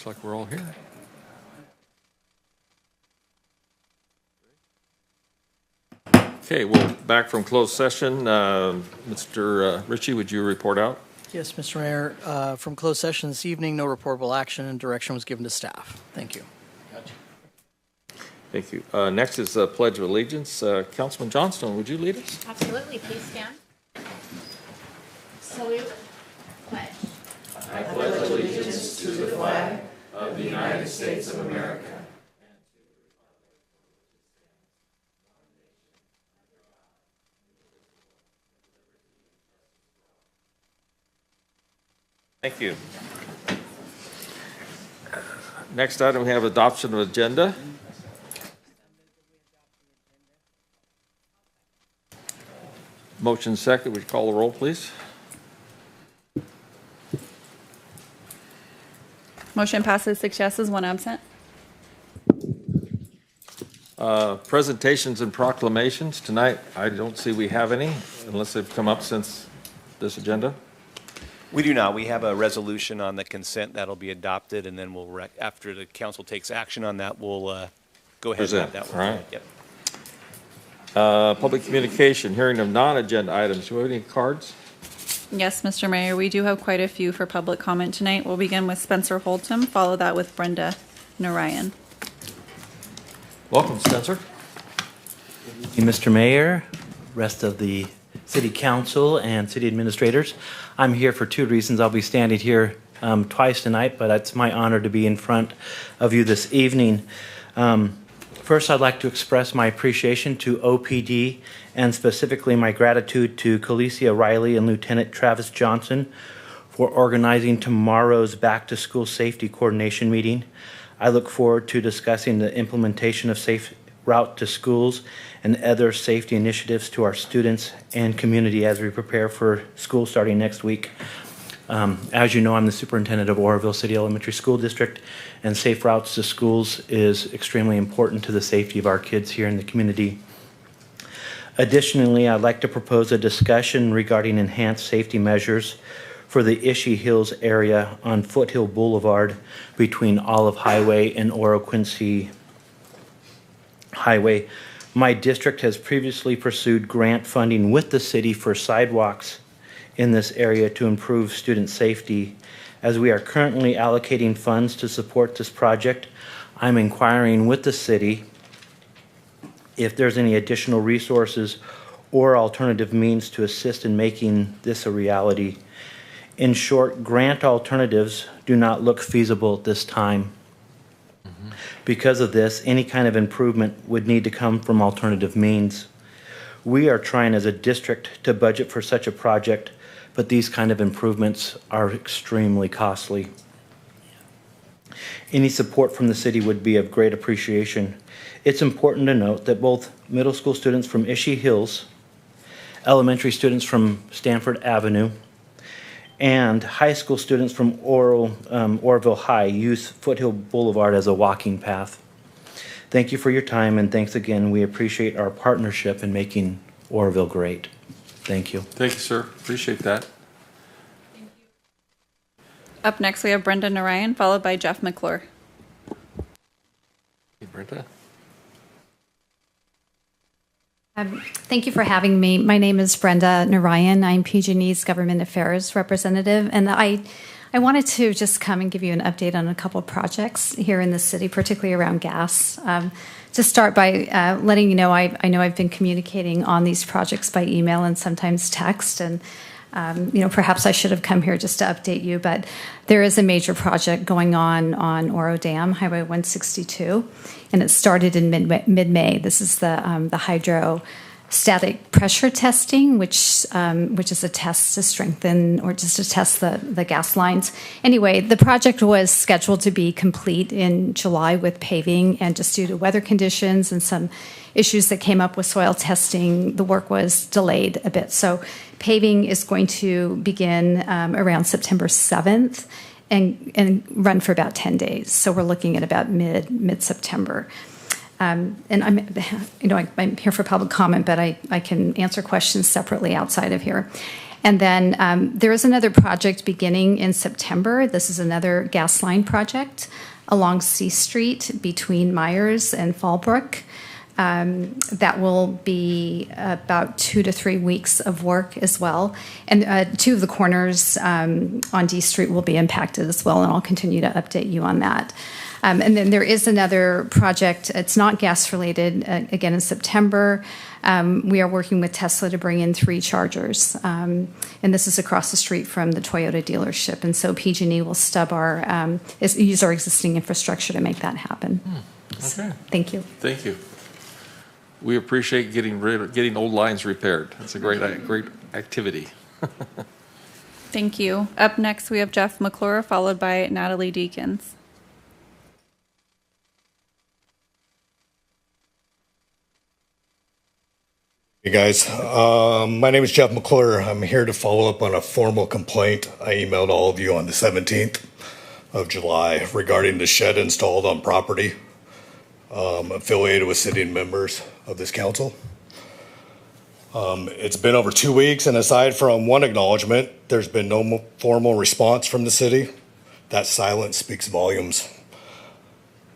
Looks like we're all here. Okay, well, back from closed session. Mr. Ritchie, would you report out? Yes, Mr. Mayor. From closed session this evening, no reportable action and direction was given to staff. Thank you. Thank you. Next is Pledge of Allegiance. Councilman Johnstone, would you lead us? Absolutely. Please stand. Salute. Pledge. I pledge allegiance to the flag of the United States of America. Thank you. Next item, we have adoption of agenda. Motion second. Would you call the roll, please? Motion passes 6 yeses, 1 absent. Presentations and proclamations. Tonight, I don't see we have any, unless they've come up since this agenda. We do not. We have a resolution on the consent that'll be adopted, and then we'll, after the council takes action on that, we'll go ahead and have that one. All right. Yep. Public communication, hearing of non-agenda items. Do we have any cards? Yes, Mr. Mayor, we do have quite a few for public comment tonight. We'll begin with Spencer Holtum, follow that with Brenda Narayan. Welcome, Spencer. Mr. Mayor, rest of the City Council and City Administrators. I'm here for 2 reasons. I'll be standing here twice tonight, but it's my honor to be in front of you this evening. First, I'd like to express my appreciation to OPD and specifically my gratitude to Calicia Riley and Lieutenant Travis Johnson for organizing tomorrow's Back to School Safety Coordination meeting. I look forward to discussing the implementation of Safe Route to Schools and other safety initiatives to our students and community as we prepare for school starting next week. As you know, I'm the superintendent of Oroville City Elementary School District, and safe routes to schools is extremely important to the safety of our kids here in the community. Additionally, I'd like to propose a discussion regarding enhanced safety measures for the Ishii Hills area on Foothill Boulevard between Olive Highway and Oro Quincy Highway. My district has previously pursued grant funding with the city for sidewalks in this area to improve student safety. As we are currently allocating funds to support this project, I'm inquiring with the city if there's any additional resources or alternative means to assist in making this a reality. In short, grant alternatives do not look feasible at this time. Because of this, any kind of improvement would need to come from alternative means. We are trying as a district to budget for such a project, but these kind of improvements are extremely costly. Any support from the city would be of great appreciation. It's important to note that both middle school students from Ishii Hills, elementary students from Stanford Avenue, and high school students from Oroville High use Foothill Boulevard as a walking path. Thank you for your time, and thanks again. We appreciate our partnership in making Oroville great. Thank you. Thank you, sir. Appreciate that. Thank you. Up next, we have Brenda Narayan, followed by Jeff McClure. Hey, Brenda. Thank you for having me. My name is Brenda Narayan. I'm PG&E's Government Affairs Representative, and I wanted to just come and give you an update on a couple of projects here in the city, particularly around gas. To start by letting you know, I know I've been communicating on these projects by email and sometimes text, and perhaps I should have come here just to update you, but there is a major project going on Oro Dam, Highway 162, and it started in mid-May. This is the hydrostatic pressure testing, which is a test to strengthen or just to test the gas lines. Anyway, the project was scheduled to be complete in July with paving, and just due to weather conditions and some issues that came up with soil testing, the work was delayed a bit. So paving is going to begin around September 7th and run for about 10 days. So we're looking at about mid-September. And I'm here for public comment, but I can answer questions separately outside of here. And then there is another project beginning in September. This is another gas line project along C Street between Myers and Fallbrook. That will be about 2 to 3 weeks of work as well. And 2 of the corners on D Street will be impacted as well, and I'll continue to update you on that. And then there is another project, it's not gas related, again in September. We are working with Tesla to bring in 3 chargers. And this is across the street from the Toyota dealership. And so PG&E will use our existing infrastructure to make that happen. Okay. Thank you. Thank you. We appreciate getting old lines repaired. It's a great activity. Thank you. Up next, we have Jeff McClure, followed by Natalie Deakins. Hey guys, my name is Jeff McClure. I'm here to follow up on a formal complaint I emailed all of you on the 17th of July regarding the shed installed on property affiliated with sitting members of this council. It's been over 2 weeks, and aside from one acknowledgement, there's been no formal response from the city. That silence speaks volumes.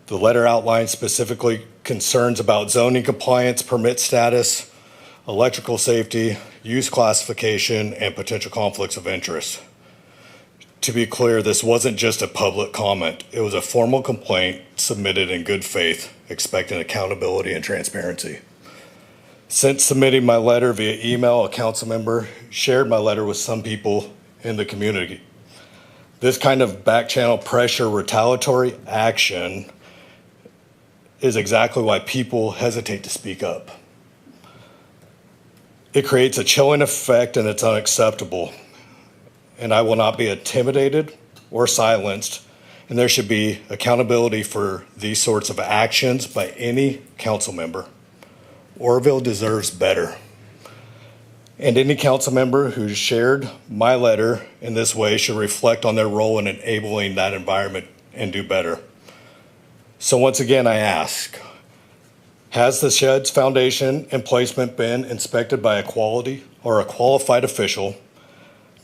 The letter outlines specifically concerns about zoning compliance, permit status, electrical safety, use classification, and potential conflicts of interest. To be clear, this wasn't just a public comment. It was a formal complaint submitted in good faith, expecting accountability and transparency. Since submitting my letter via email, a council member shared my letter with some people in the community. This kind of back-channel pressure retaliatory action is exactly why people hesitate to speak up. It creates a chilling effect, and it's unacceptable. And I will not be intimidated or silenced, and there should be accountability for these sorts of actions by any council member. Orville deserves better. And any council member who shared my letter in this way should reflect on their role in enabling that environment and do better. So once again, I ask, has the shed's foundation and placement been inspected by a qualified official?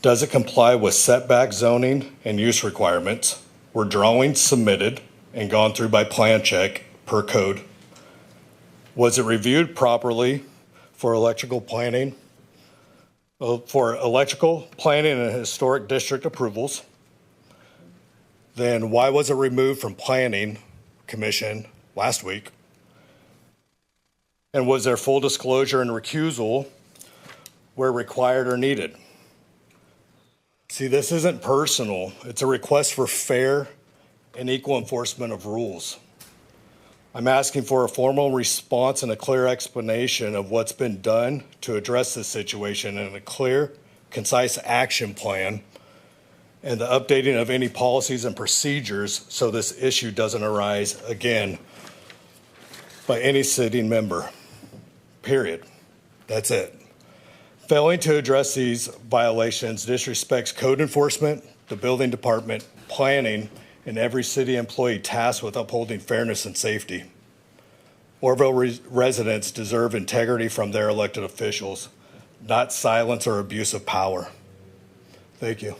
Does it comply with setback zoning and use requirements? Were drawings submitted and gone through by plan check per code? Was it reviewed properly for electrical planning and historic district approvals? Then why was it removed from planning commission last week? And was there full disclosure and recusal where required or needed? See, this isn't personal. It's a request for fair and equal enforcement of rules. I'm asking for a formal response and a clear explanation of what's been done to address this situation, and a clear, concise action plan, and the updating of any policies and procedures so this issue doesn't arise again by any sitting member. Period. That's it. Failing to address these violations disrespects code enforcement, the building department, planning, and every city employee tasked with upholding fairness and safety. Orville residents deserve integrity from their elected officials, not silence or abuse of power. Thank you.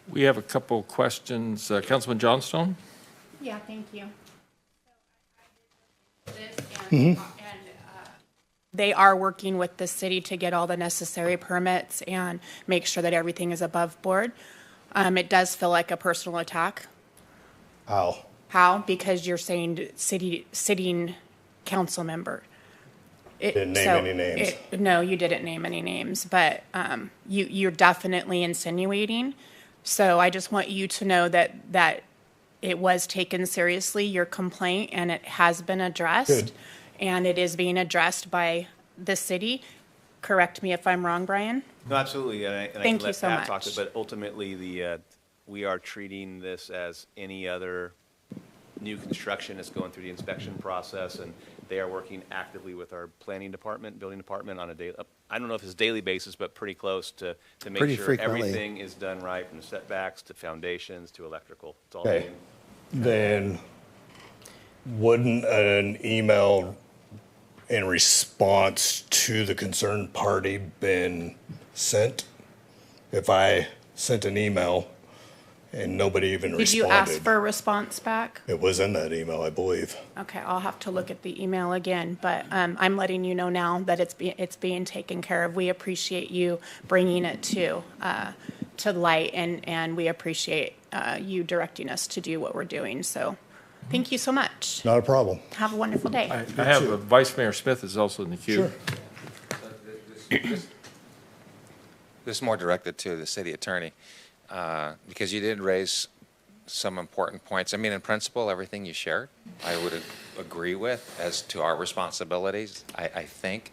We have a couple questions. Councilman Johnstone? Yeah, thank you. They are working with the city to get all the necessary permits and make sure that everything is above board. It does feel like a personal attack. How? How? Because you're saying sitting council member. Didn't name any names. No, you didn't name any names, but you're definitely insinuating. So I just want you to know that it was taken seriously, your complaint, and it has been addressed. Good. And it is being addressed by the city. Correct me if I'm wrong, Brian. No, absolutely, and I Thank can you let so Pat talk much. to it, but ultimately, we are treating this as any other new construction that's going through the inspection process, and they are working actively with our planning department, building department on a daily, I don't know if it's daily basis, but pretty close to make Pretty sure frequently. everything is done right, from setbacks to foundations to electrical. It's all Okay. being Then wouldn't an email in response to the concerned party been sent? If I sent an email and nobody even Did you ask responded? for a response back? It was in that email, I believe. Okay, I'll have to look at the email again, but I'm letting you know now that it's being taken care of. We appreciate you bringing it to light, and we appreciate you directing us to do what we're doing. So, thank you so much. Not a problem. Have a wonderful day. I have Vice Mayor Smith is also in the queue. Sure. This is more directed to the city attorney, because you did raise some important points. I mean, in principle, everything you shared, I would agree with as to our responsibilities. I think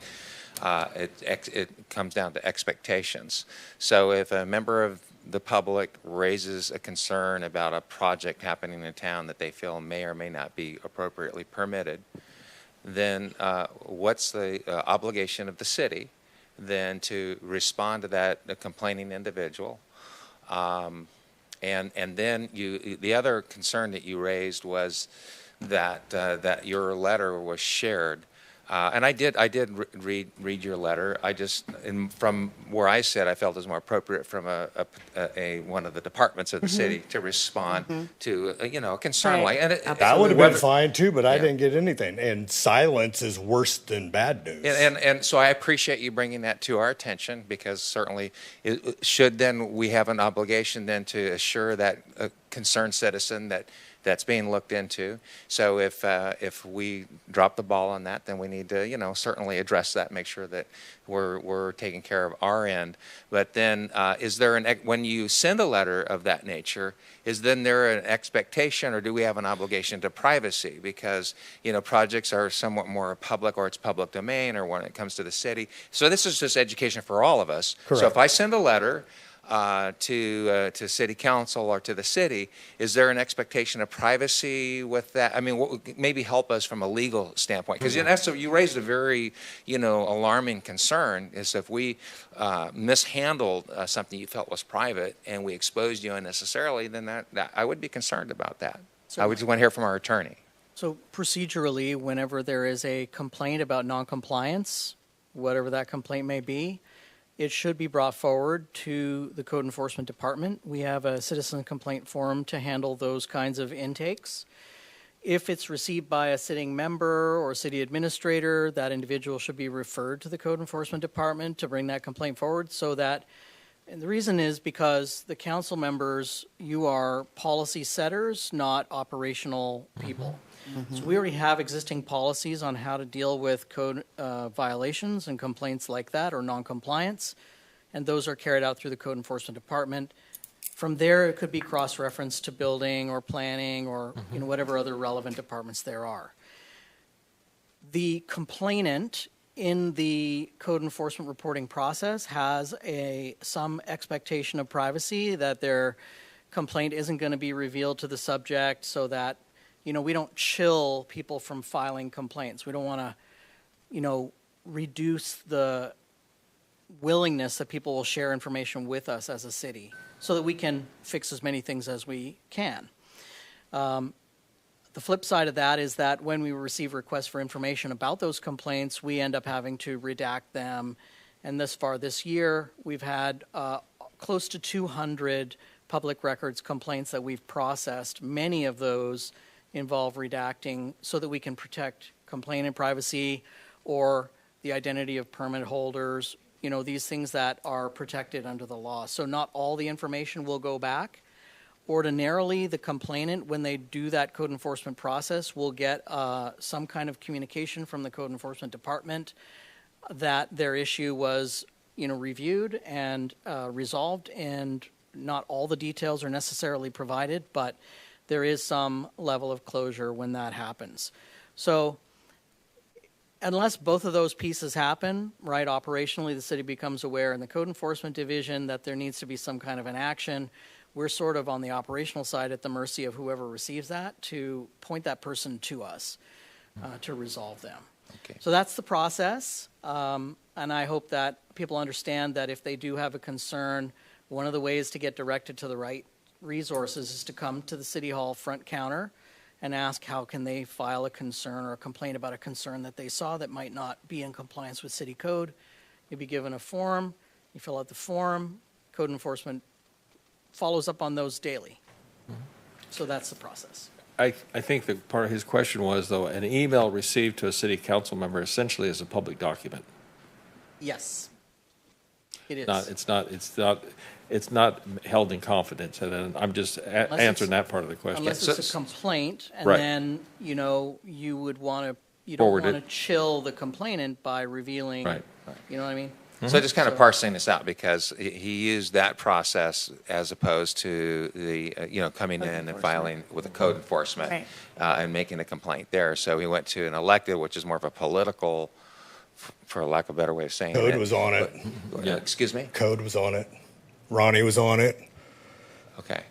it comes down to expectations. So if a member of the public raises a concern about a project happening in town that they feel may or may not be appropriately permitted, then what's the obligation of the city then to respond to that complaining individual? And then the other concern that you raised was that your letter was shared. And I did read your letter. I just, from where I sit, I felt it was more appropriate from one of the departments of the city to respond to a concern Right. like and That would have been whether- fine too, but I Yeah. didn't get anything. And silence is worse than bad news. And so I appreciate you bringing that to our attention, because certainly should then we have an obligation then to assure that a concerned citizen that's being looked into. So if we drop the ball on that, then we need to certainly address that, make sure that we're taking care of our end. But then is there when you send a letter of that nature, is then there an expectation, or do we have an obligation to privacy? Because projects are somewhat more public, or it's public domain, or when it comes to the city. So this is just education for all of us. So Correct. if I send a letter to city council or to the city, is there an expectation of privacy with that? I mean, maybe help us from a legal standpoint, because you raised a very alarming concern. Is if we mishandled something you felt was private and we exposed you unnecessarily, then that I would be concerned about that. I would just want to hear from our attorney. So procedurally, whenever there is a complaint about noncompliance, whatever that complaint may be, it should be brought forward to the Code Enforcement Department. We have a citizen complaint form to handle those kinds of intakes. If it's received by a sitting member or city administrator, that individual should be referred to the Code Enforcement Department to bring that complaint forward, so that, and the reason is because the council members, you are policy setters, not operational people. So we already have existing policies on how to deal with code violations and complaints like that, or noncompliance, and those are carried out through the Code Enforcement Department. From there, it could be cross-referenced to building or planning or whatever other relevant departments there are. The complainant in the code enforcement reporting process has some expectation of privacy, that their complaint isn't going to be revealed to the subject, so that we don't chill people from filing complaints. We don't want to, reduce the willingness that people will share information with us as a city, so that we can fix as many things as we can. The flip side of that is that when we receive requests for information about those complaints, we end up having to redact them. And thus far this year, we've had close to 200 public records complaints that we've processed. Many of those involve redacting so that we can protect complainant privacy or the identity of permit holders, these things that are protected under the law. So not all the information will go back. Ordinarily, the complainant, when they do that code enforcement process, will get some kind of communication from the Code Enforcement Department that their issue was, reviewed and resolved, and not all the details are necessarily provided, but there is some level of closure when that happens. So unless both of those pieces happen, right, operationally the city becomes aware in the Code Enforcement Division that there needs to be some kind of an action. We're sort of on the operational side at the mercy of whoever receives that to point that person to us to resolve them. Okay. So that's the process, and I hope that people understand that if they do have a concern, one of the ways to get directed to the right resources is to come to the City Hall front counter and ask how can they file a concern or a complaint about a concern that they saw that might not be in compliance with city code. You'll be given a form, you fill out the form, code enforcement follows up on those daily. So that's the process. I think that part of his question was, though, an email received to a city council member essentially is a public document. Yes, it is. It's not held in confidence, and I'm just answering that part of the question. Unless it's a complaint, and Right. then, you would want to, you Forward don't it. want to chill the complainant by revealing, Right. you know what I mean? So just kind of So- parsing this out, because he used that process as opposed to the, coming in and filing with a code enforcement Right. and making a complaint there. So he went to an elected, which is more of a political, for lack of a better way of saying it. Code was on it. Excuse me? Code was on it. Ronnie was on it. Okay.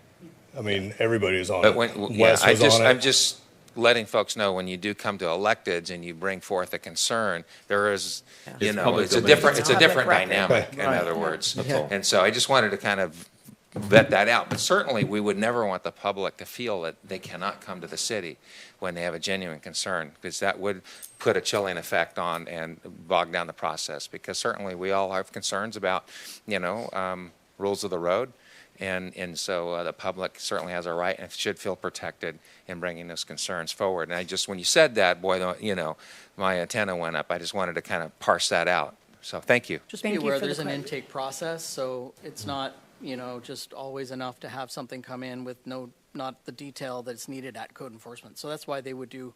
I mean, everybody was on But it. when, Wes was on it. I'm just letting folks know, when you do come to electeds and you bring forth a concern, there is, It's public it's a domain. different, it's a Public different record. dynamic, Okay. in other words. That's all. And so I just wanted to kind of vet that out. But certainly, we would never want the public to feel that they cannot come to the city when they have a genuine concern, because that would put a chilling effect on and bog down the process. Because certainly, we all have concerns about, rules of the road. And so the public certainly has a right and should feel protected in bringing those concerns forward. And when you said that, boy, my antenna went up. I just wanted to kind of parse that out. So thank you. Just be Thank you aware, for the there's an clar- intake process, so it's not, just always enough to have something come in with not the detail that's needed at code enforcement. So that's why they would do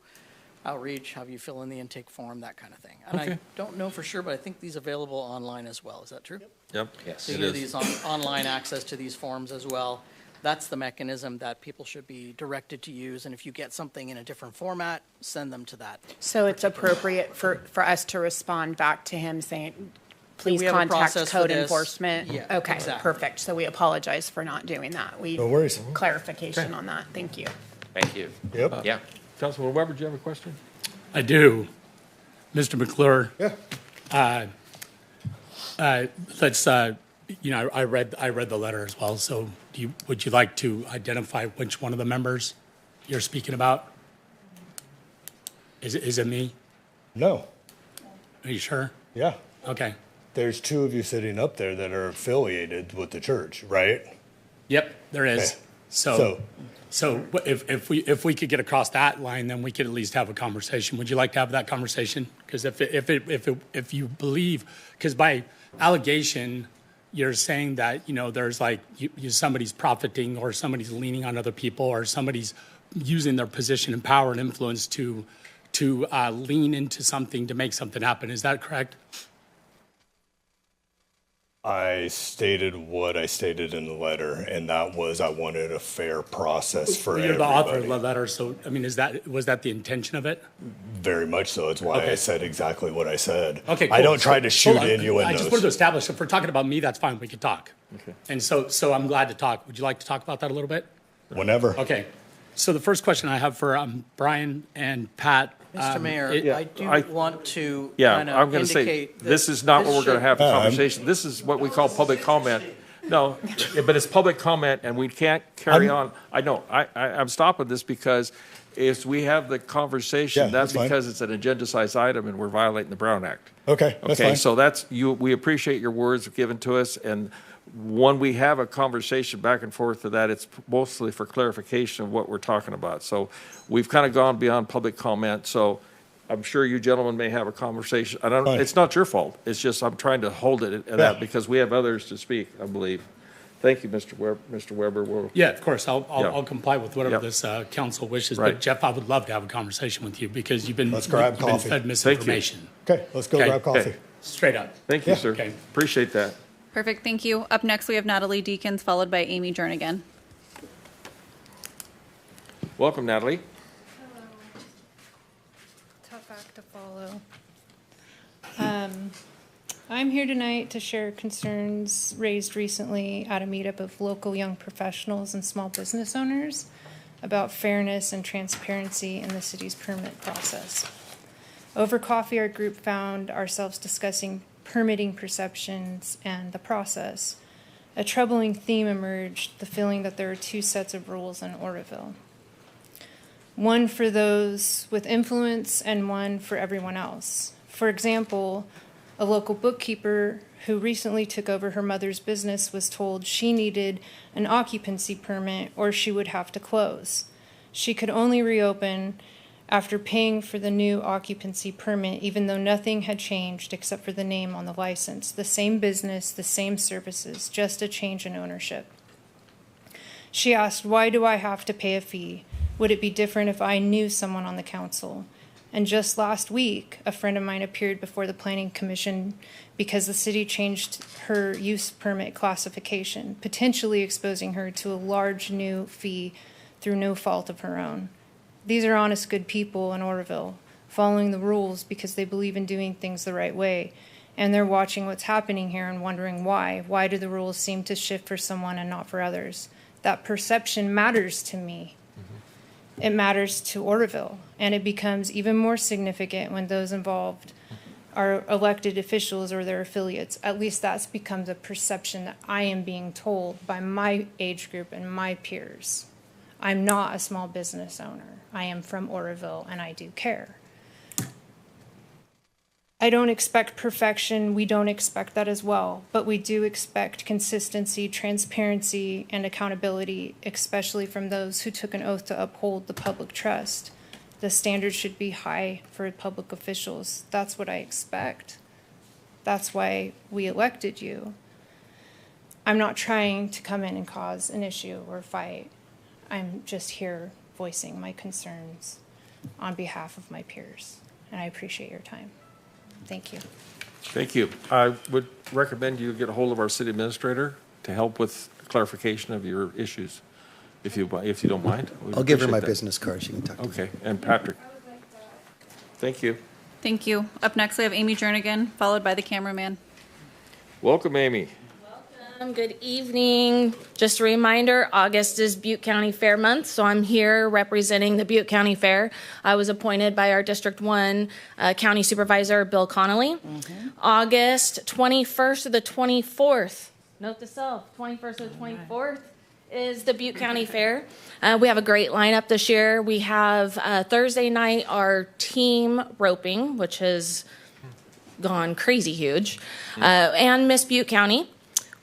outreach, have you fill in the intake form, that kind of thing. And I Okay. don't know for sure, but I think these available online as well. Is that true? Yep. Yes. So It you have is. these online access to these forms as well. That's the mechanism that people should be directed to use. And if you get something in a different format, send them to that. So it's appropriate for us to respond back to him saying, please We have a contact process for code this. enforcement? Yeah, Okay, exactly. perfect. So we apologize for not doing that. No worries. Clarification on that. Thank you. Thank you. Yep. Yeah. Councilman Weber, do you have a question? I do. Mr. McClure, Yeah. let's, I read the letter as well, so would you like to identify which one of the members you're speaking about? Is it me? No. Are you sure? Yeah. Okay. There's two of you sitting up there that are affiliated with the church, right? Yep, there is. Okay. So if we could get across that line, then we could at least have a conversation. Would you like to have that conversation? Because if you believe, because by allegation, you're saying that, there's like, somebody's profiting or somebody's leaning on other people or somebody's using their position and power and influence to lean into something to make something happen. Is that correct? I stated what I stated in the letter, and that was I wanted a fair process for You're everybody. the author of the letter, so, I mean, was that the intention of it? Very much so. It's why I Okay. said exactly what I said. Okay, cool. I don't try to shoot Hold on. innuendos. I just wanted to establish, if we're talking about me, that's fine, we could talk. Okay. And so I'm glad to talk. Would you like to talk about that a little bit? Whenever. Okay. So the first question I have for Brian and Pat. Mr. Mayor, it- I do want to Yeah, kind I'm of going to say, indicate. this is not what we're going to have a conversation. This is what we call public comment. No, but it's public comment, and we can't carry on. I know, I'm stopping this because if we have the conversation, Yeah, that's that's fine. because it's an agendized item and we're violating the Brown Act. Okay, that's Okay, fine. so we appreciate your words given to us, and when we have a conversation back and forth to that, it's mostly for clarification of what we're talking about. So we've kind of gone beyond public comment, so I'm sure you gentlemen may have a conversation. Fine. It's not your fault, it's just I'm trying to hold it at that Yeah. because we have others to speak, I believe. Thank you, Mr. Weber. Yeah, of course, I'll Yeah. comply with whatever Yep. this council wishes. Right. But Jeff, I would love to have a conversation with you because you've been Let's grab you've been coffee. fed misinformation. Okay, let's go Okay. grab coffee. Okay. Straight up. Thank you, Yeah. sir. Okay. Appreciate that. Perfect, thank you. Up next, we have Natalie Deakins, followed by Amy Jernigan. Welcome, Natalie. Tough act to follow. I'm here tonight to share concerns raised recently at a meetup of local young professionals and small business owners about fairness and transparency in the city's permit process. Over coffee, our group found ourselves discussing permitting perceptions and the process. A troubling theme emerged, the feeling that there are two sets of rules in Oroville. one for those with influence and one for everyone else. For example, a local bookkeeper who recently took over her mother's business was told she needed an occupancy permit or she would have to close. She could only reopen after paying for the new occupancy permit, even though nothing had changed except for the name on the license. The same business, the same services, just a change in ownership. She asked, "Why do I have to pay a fee? Would it be different if I knew someone on the council?" And just last week, a friend of mine appeared before the Planning Commission because the city changed her use permit classification, potentially exposing her to a large new fee through no fault of her own. These are honest, good people in Oroville, following the rules because they believe in doing things the right way. And they're watching what's happening here and wondering why. Why do the rules seem to shift for someone and not for others? That perception matters to me. It matters to Oroville. And it becomes even more significant when those involved are elected officials or their affiliates. At least that's becomes a perception that I am being told by my age group and my peers. I'm not a small business owner. I am from Oroville and I do care. I don't expect perfection. We don't expect that as well, but we do expect consistency, transparency, and accountability, especially from those who took an oath to uphold the public trust. The standards should be high for public officials. That's what I expect. That's why we elected you. I'm not trying to come in and cause an issue or fight. I'm just here voicing my concerns on behalf of my peers, and I appreciate your time. Thank you. Thank you. I would recommend you get a hold of our city administrator to help with clarification of your issues, if you don't mind. We'd I'll give her appreciate my that. business card. She can talk to me. Okay, and Patrick. Thank you. Thank you. Up next, we have Amy Jernigan, followed by the cameraman. Welcome, Amy. Good evening. Just a reminder, August is Butte County Fair Month, so I'm here representing the Butte County Fair. I was appointed by our District 1 County Supervisor, Bill Connolly. August 21st to the 24th, note to self, 21st to the 24th is the Butte County Fair. We have a great lineup this year. We have Thursday night, our team roping, which has gone crazy huge, and Miss Butte County.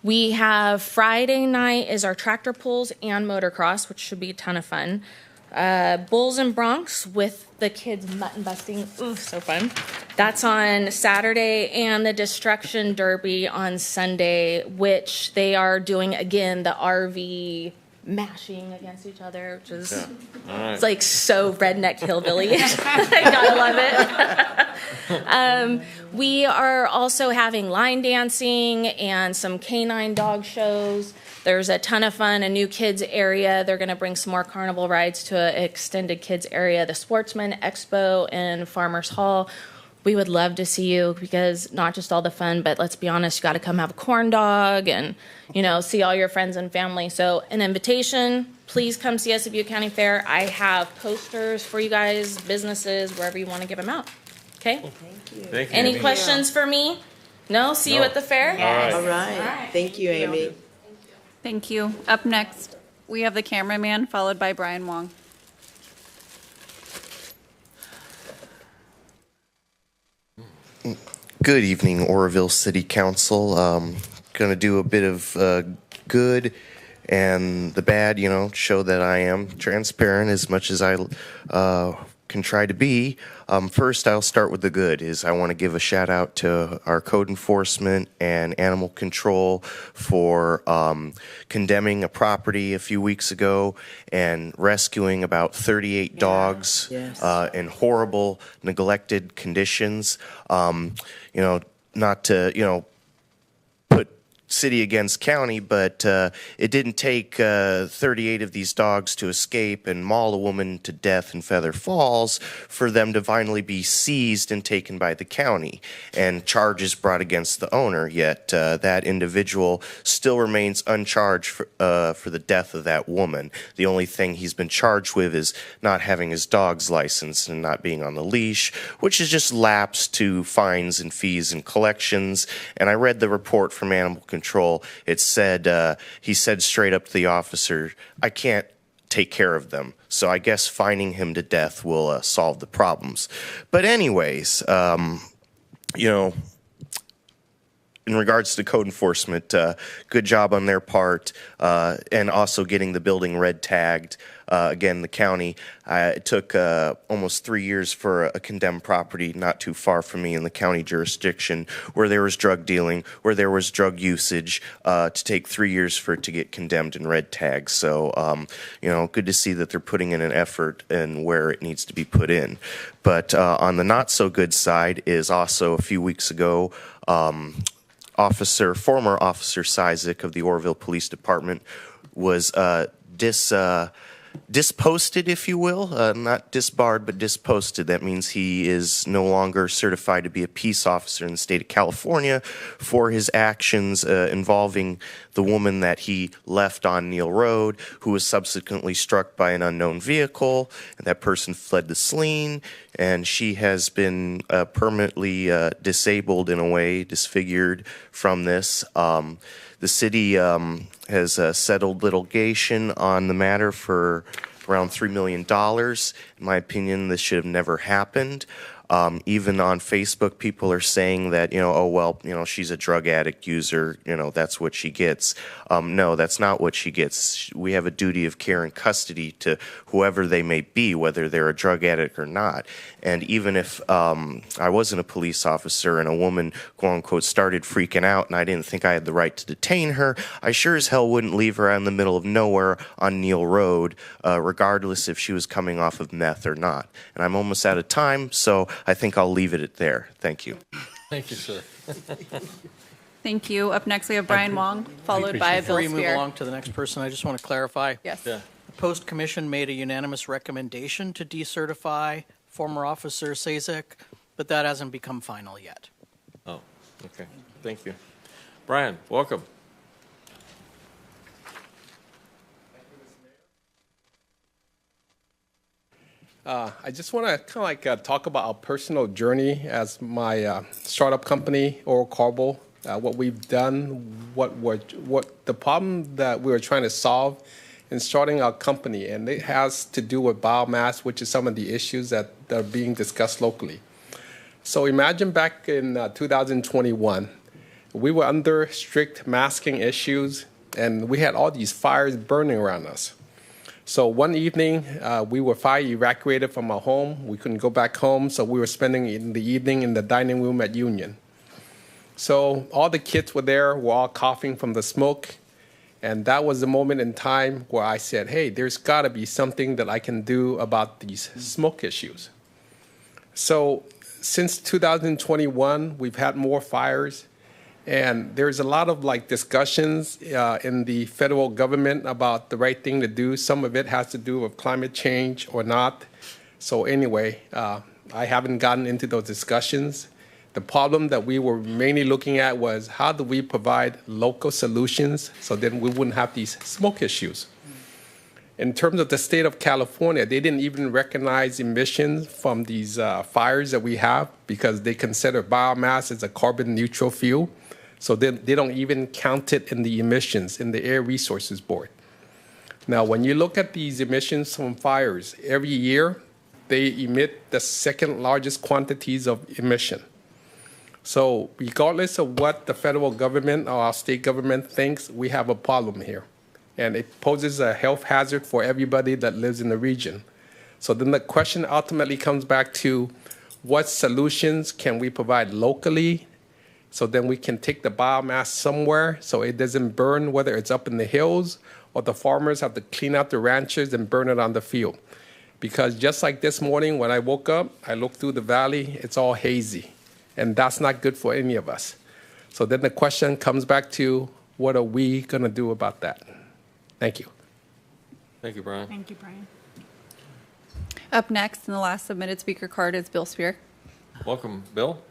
We have Friday night is our tractor pulls and motocross, which should be a ton of fun. Bulls and Broncs with the kids mutton busting. Ooh, so fun. That's on Saturday, and the Destruction Derby on Sunday, which they are doing again the RV mashing against each other, which is it's like so redneck hillbilly. I gotta love it. We are also having line dancing and some canine dog shows. There's a ton of fun, a new kids area. They're going to bring some more carnival rides to an extended kids area, the Sportsman Expo in Farmers Hall. We would love to see you because not just all the fun, but let's be honest, you got to come have a corn dog and, see all your friends and family. So an invitation, please come see us at Butte County Fair. I have posters for you guys, businesses, wherever you want to give them out. Okay? Thank you. Thank you, Any Amy. questions for me? No? See you at the fair? Yes. All right. Thank you, Amy. Thank you. Up next, we have the cameraman, followed by Brian Wong. Good evening, Oroville City Council. Going to do a bit of good and the bad, show that I am transparent as much as I can try to be. First, I'll start with the good. I want to give a shout out to our code enforcement and animal control for condemning a property a few weeks ago and rescuing about 38 dogs in horrible, neglected conditions. Not to, put city against county, but it didn't take 38 of these dogs to escape and maul a woman to death in Feather Falls for them to finally be seized and taken by the county and charges brought against the owner. Yet that individual still remains uncharged for the death of that woman. The only thing he's been charged with is not having his dog's license and not being on the leash, which is just lapsed to fines and fees and collections. And I read the report from Animal Control. It said, he said straight up to the officer, I can't take care of them. So I guess fining him to death will solve the problems. But anyways, you know, in regards to code enforcement, good job on their part, and also getting the building red tagged. Again, the county, it took almost 3 years for a condemned property not too far from me in the county jurisdiction where there was drug dealing, where there was drug usage, to take 3 years for it to get condemned and red tagged. So, you know, good to see that they're putting in an effort and where it needs to be put in. But on the not so good side is also a few weeks ago, former Officer Cizik of the Oroville Police Department was disposted, if you will, not disbarred, but disposted. That means he is no longer certified to be a peace officer in the state of California for his actions involving the woman that he left on Neal Road, who was subsequently struck by an unknown vehicle, and that person fled to Saline, and she has been permanently disabled in a way, disfigured from this. The city has settled litigation on the matter for around $3 million. In my opinion, this should have never happened. Even on Facebook, people are saying that, you know, oh, well, you know, she's a drug addict user, you know, that's what she gets. No, that's not what she gets. We have a duty of care and custody to whoever they may be, whether they're a drug addict or not. And even if I wasn't a police officer and a woman, quote unquote, started freaking out and I didn't think I had the right to detain her, I sure as hell wouldn't leave her out in the middle of nowhere on Neal Road, regardless if she was coming off of meth or not. And I'm almost out of time, so I think I'll leave it at there. Thank you. Thank you, sir. Thank you. Up next, we have Brian Wong, followed by Bill Before you move Spear. along to the next person, I just want to clarify. Yes. Yeah. The Post Commission made a unanimous recommendation to decertify former Officer Cizik, but that hasn't become final yet. Oh, okay. Thank you. Brian, welcome. I just want to kind of like talk about our personal journey as my startup company, Oral Carbo, what we've done, what the problem that we were trying to solve in starting our company, and it has to do with biomass, which is some of the issues that are being discussed locally. So imagine back in 2021, we were under strict masking issues, and we had all these fires burning around us. So one evening, we were fire evacuated from our home. We couldn't go back home, so we were spending in the evening in the dining room at Union. So all the kids were there, were all coughing from the smoke. And that was the moment in time where I said, hey, there's got to be something that I can do about these smoke issues. So since 2021, we've had more fires. And there's a lot of like discussions in the federal government about the right thing to do. Some of it has to do with climate change or not. So anyway, I haven't gotten into those discussions. The problem that we were mainly looking at was how do we provide local solutions so then we wouldn't have these smoke issues. In terms of the state of California, they didn't even recognize emissions from these fires that we have because they consider biomass as a carbon neutral fuel. So they don't even count it in the emissions in the Air Resources Board. Now, when you look at these emissions from fires, every year they emit the second largest quantities of emission. So regardless of what the federal government or our state government thinks, we have a problem here. And it poses a health hazard for everybody that lives in the region. So then the question ultimately comes back to what solutions can we provide locally so then we can take the biomass somewhere so it doesn't burn, whether it's up in the hills or the farmers have to clean out the ranches and burn it on the field. Because just like this morning when I woke up, I looked through the valley, it's all hazy. And that's not good for any of us. So then the question comes back to what are we going to do about that? Thank you. Thank you, Brian. Thank you, Brian. Up next, in the last submitted speaker card, is Bill Spear. Welcome, Bill.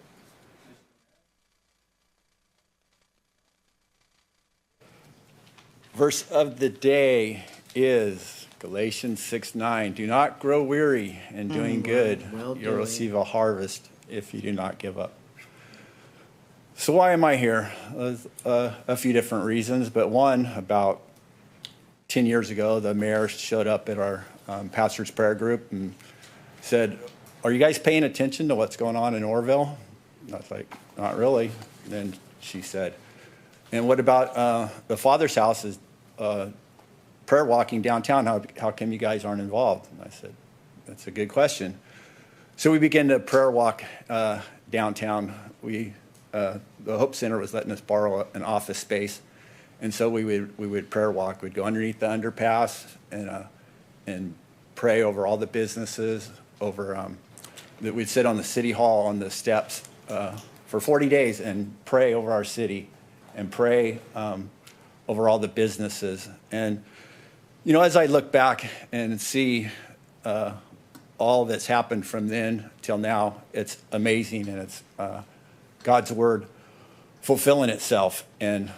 Verse of the day is Galatians 6:9. Do not grow weary in doing good. You'll receive a harvest if you do not give up. So why am I here? A few different reasons, but one, about 10 years ago, the mayor showed up at our pastor's prayer group and said, "Are you guys paying attention to what's going on in Orville?" And I was like, "Not really." And then she said, "And what about the Father's house is prayer walking downtown? How come you guys aren't involved?" And I said, "That's a good question." So we began to prayer walk downtown. The Hope Center was letting us borrow an office space, and so we would prayer walk. We'd go underneath the underpass and pray over all the businesses. That we'd sit on the city hall on the steps for 40 days and pray over our city and pray over all the businesses. And as I look back and see all that's happened from then till now, it's amazing, and it's God's word fulfilling itself. And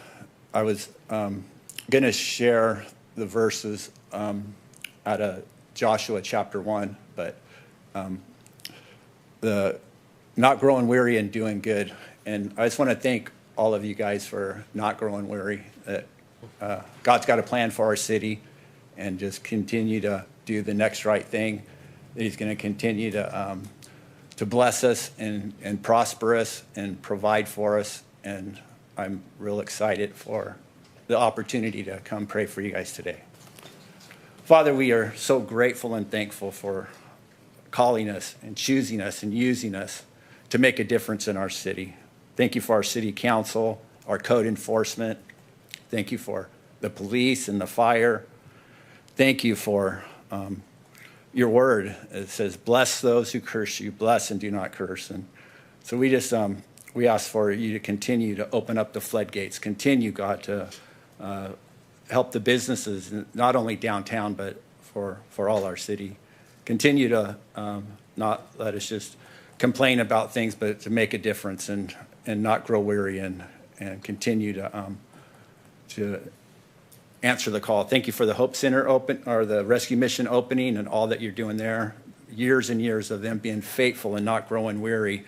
I was going to share the verses out of Joshua chapter 1, but the not growing weary and doing good. And I just want to thank all of you guys for not growing weary. That God's got a plan for our city, and just continue to do the next right thing. He's going to continue to bless us and prosper us and provide for us. And I'm real excited for the opportunity to come pray for you guys today. Father, we are so grateful and thankful for calling us and choosing us and using us to make a difference in our city. Thank you for our city council, our code enforcement. Thank you for the police and the fire. Thank you for your word. It says, "Bless those who curse you, bless and do not curse." And so we ask for you to continue to open up the floodgates, continue, God, to help the businesses, not only downtown, but for all our city. Continue to not let us just complain about things, but to make a difference and not grow weary and continue to answer the call. Thank you for the Hope Center the Rescue Mission opening and all that you're doing there. Years and years of them being faithful and not growing weary.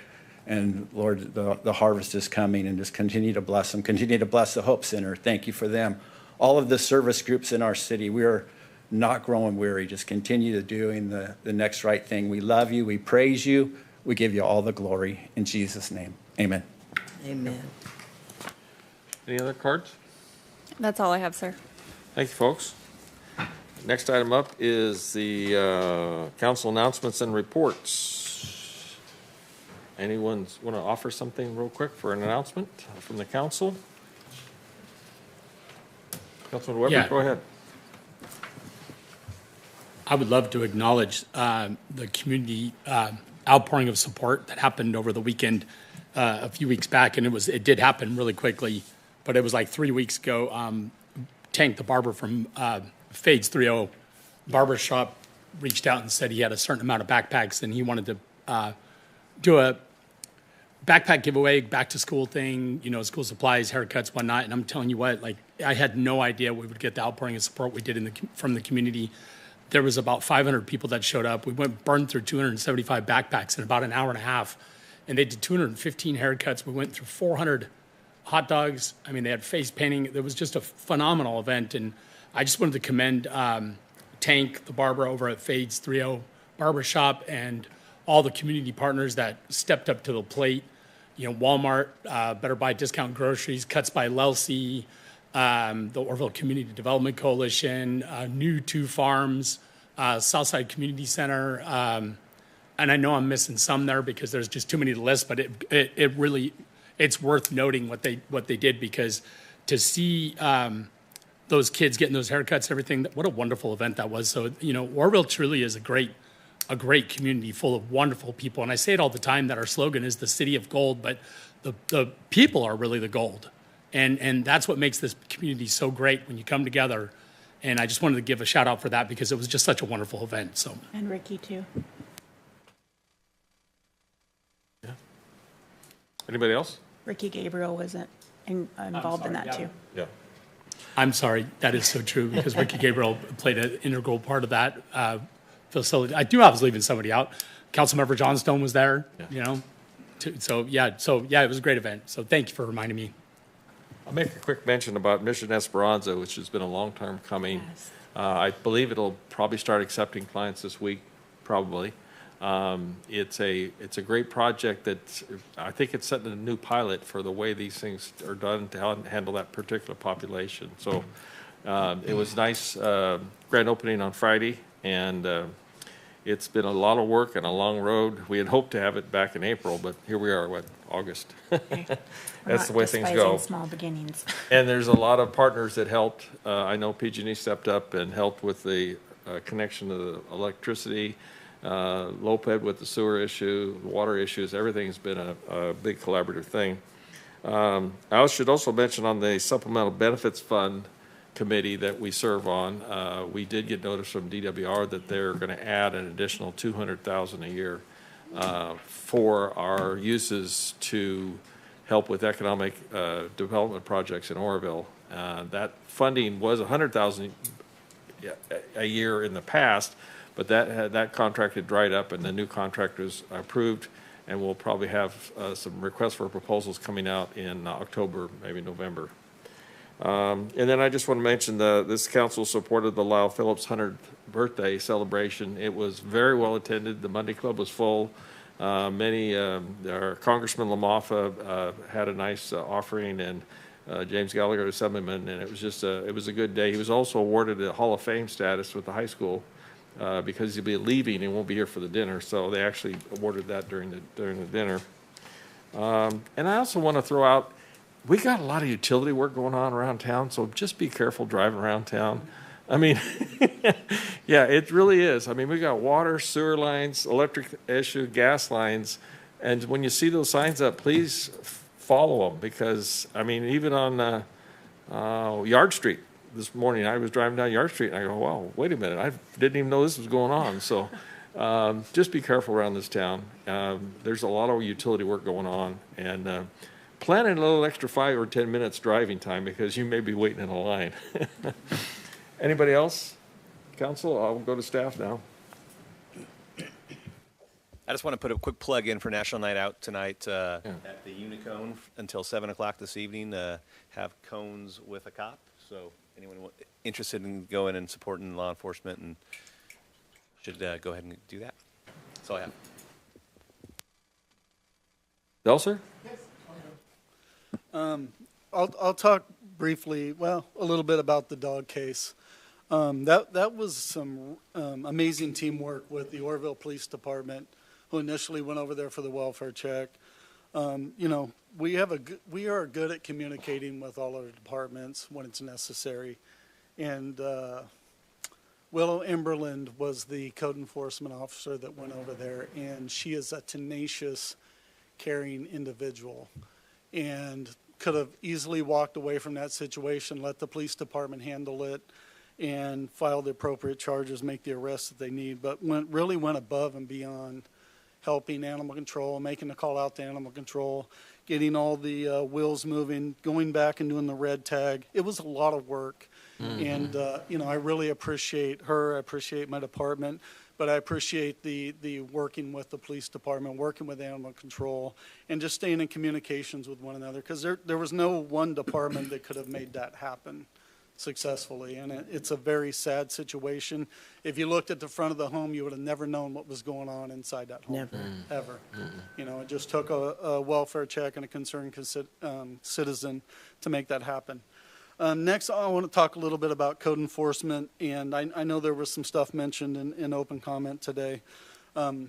And Lord, the harvest is coming, and just continue to bless them. Continue to bless the Hope Center. Thank you for them. All of the service groups in our city, we are not growing weary. Just continue to doing the next right thing. We love you. We praise you. We give you all the glory in Jesus' name. Amen. Amen. Any other cards? That's all I have, sir. Thank you, folks. Next item up is the council announcements and reports. Anyone want to offer something real quick for an announcement from the council? Councilman Weber, Yeah. go ahead. I would love to acknowledge the community outpouring of support that happened over the weekend a few weeks back, and it did happen really quickly, but it was like 3 weeks ago. Tank, the barber from Fades 3.0 Barbershop, reached out and said he had a certain amount of backpacks, and he wanted to do a backpack giveaway, back to school thing, school supplies, haircuts, whatnot. And I'm telling you what, I had no idea we would get the outpouring of support we did from the community. There was about 500 people that showed up. We burned through 275 backpacks in about an hour and a half, and they did 215 haircuts. We went through 400 hot dogs. I mean, they had face painting. It was just a phenomenal event, and I just wanted to commend Tank, the barber over at Fades 3.0 Barbershop, and all the community partners that stepped up to the plate. Walmart, Better Buy Discount Groceries, Cuts by Lelsey, the Orville Community Development Coalition, New Two Farms, Southside Community Center, and I know I'm missing some there because there's just too many to list, but it really, it's worth noting what they did, because to see those kids getting those haircuts, everything, what a wonderful event that was. So, Orville truly is a great community full of wonderful people. And I say it all the time that our slogan is the city of gold, but the people are really the gold. And that's what makes this community so great when you come together. And I just wanted to give a shout out for that because it was just such a wonderful event. So. And Ricky too. Yeah. Anybody else? Ricky Gabriel wasn't involved in that too. Yeah. I'm sorry. That is so true because Ricky Gabriel played an integral part of that facility. I was leaving somebody out. Councilmember Johnstone was there, So it was a great event. So thank you for reminding me. I'll make a quick mention about Mission Esperanza, which has been a long time coming. I believe it'll probably start accepting clients this week, probably. It's a great project that I think it's setting a new pilot for the way these things are done to handle that particular population. So it was nice grand opening on Friday, and it's been a lot of work and a long road. We had hoped to have it back in April, but here we are, August. That's the way things go. Small beginnings. And there's a lot of partners that helped. I know PG&E stepped up and helped with the connection to the electricity, Loped with the sewer issue, water issues. Everything's been a big collaborative thing. I should also mention on the Supplemental Benefits Fund committee that we serve on, we did get notice from DWR that they're going to add an additional $200,000 a year for our uses to help with economic development projects in Oroville. That funding was $100,000 a year in the past, but that contract had dried up, and the new contract was approved, and we'll probably have some requests for proposals coming out in October, maybe November. And then I just want to mention this council supported the Lyle Phillips 100th birthday celebration. It was very well attended. The Monday Club was full. Our Congressman LaMoffa had a nice offering, and James Gallagher, the Assemblyman, and it was a good day. He was also awarded a Hall of Fame status with the high school because he'll be leaving and won't be here for the dinner. So they actually awarded that during the dinner. And I also want to throw out, we got a lot of utility work going on around town, so just be careful driving around town. I mean, yeah, it really is. I mean, we got water, sewer lines, electric issue, gas lines, and when you see those signs up, please follow them, because, I mean, even on Yard Street this morning, I was driving down Yard Street, and I go, wow, wait a minute, I didn't even know this was going on. So just be careful around this town. There's a lot of utility work going on, and plan in a little extra 5 or 10 minutes driving time, because you may be waiting in a line. Anybody else? Council, I'll go to staff now. I just want to put a quick plug in for National Night Out tonight at the Unicone until 7 o'clock this evening. Have cones with a cop. So anyone interested in going and supporting law enforcement and should go ahead and do that. That's all I have. Delser? I'll talk briefly, a little bit about the dog case. That was some amazing teamwork with the Oroville Police Department, who initially went over there for the welfare check. We are good at communicating with all our departments when it's necessary. And Willow Emberland was the code enforcement officer that went over there, and she is a tenacious, caring individual, and could have easily walked away from that situation, let the police department handle it, and file the appropriate charges, make the arrests that they need, but really went above and beyond, helping animal control, making the call out to animal control, getting all the wheels moving, going back and doing the red tag. It was a lot of work. And, I really appreciate her, I appreciate my department, but I appreciate the working with the police department, working with animal control, and just staying in communications with one another, because there was no one department that could have made that happen successfully. And it's a very sad situation. If you looked at the front of the home, you would have never known what was going on inside that home. Never. Ever. It just took a welfare check and a concerned citizen to make that happen. Next, I want to talk a little bit about code enforcement, and I know there was some stuff mentioned in open comment today. We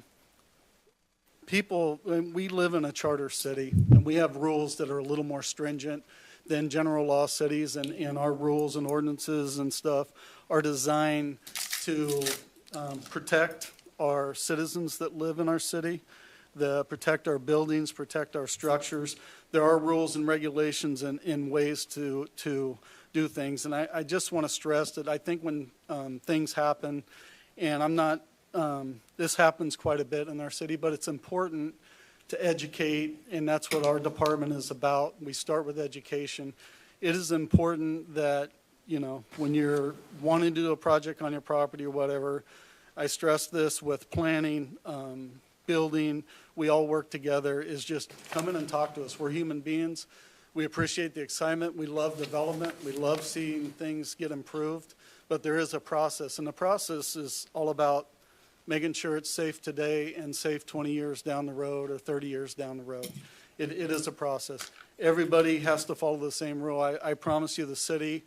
live in a charter city, and we have rules that are a little more stringent than general law cities, and our rules and ordinances and stuff are designed to protect our citizens that live in our city, protect our buildings, protect our structures. There are rules and regulations and ways to do things. And I just want to stress that I think when things happen, and this happens quite a bit in our city, but it's important to educate, and that's what our department is about. We start with education. It is important that, when you're wanting to do a project on your property or whatever, I stress this with planning, building, we all work together, is just come in and talk to us. We're human beings. We appreciate the excitement. We love development. We love seeing things get improved. But there is a process, and the process is all about making sure it's safe today and safe 20 years down the road or 30 years down the road. It is a process. Everybody has to follow the same rule. I promise you, the city,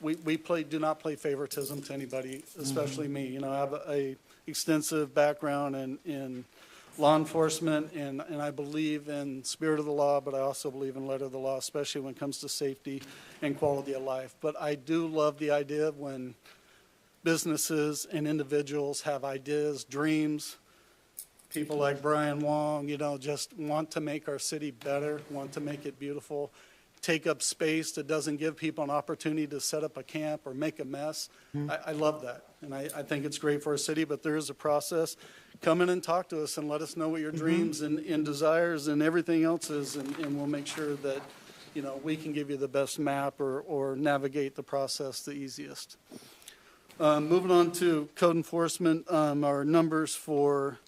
we do not play favoritism to anybody, especially me. You know, I have a extensive background in law enforcement, and I believe in spirit of the law, but I also believe in letter of the law, especially when it comes to safety and quality of life. But I do love the idea of when businesses and individuals have ideas, dreams, people like Brian Wong, you know, just want to make our city better, want to make it beautiful, take up space that doesn't give people an opportunity to set up a camp or make a mess. I love that, and I think it's great for our city, but there is a process. Come in and talk to us and let us know what your dreams and desires and everything else is, and we'll make sure that, you know, we can give you the best map or navigate the process the easiest. Moving on to code enforcement, our numbers for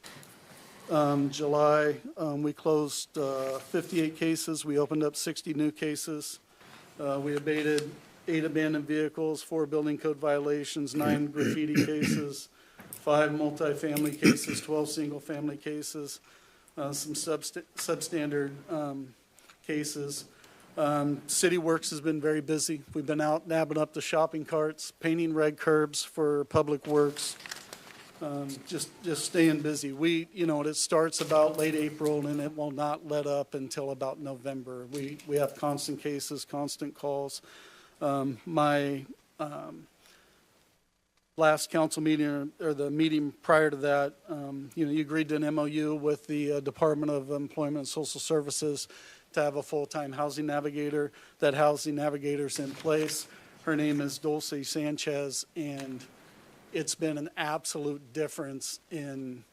July, we closed 58 cases. We opened up 60 new cases. We abated 8 abandoned vehicles, 4 building code violations, 9 graffiti cases, 5 multifamily cases, 12 single-family cases, some substandard cases. City Works has been very busy. We've been out nabbing up the shopping carts, painting red curbs for Public Works, just staying busy. You know, it starts about late April, and it will not let up until about November. We have constant cases, constant calls. My last council meeting, or the meeting prior to that, you know, you agreed to an MOU with the Department of Employment and Social Services to have a full-time housing navigator. That housing navigator's in place. Her name is Dulce Sanchez, and it's been an absolute difference in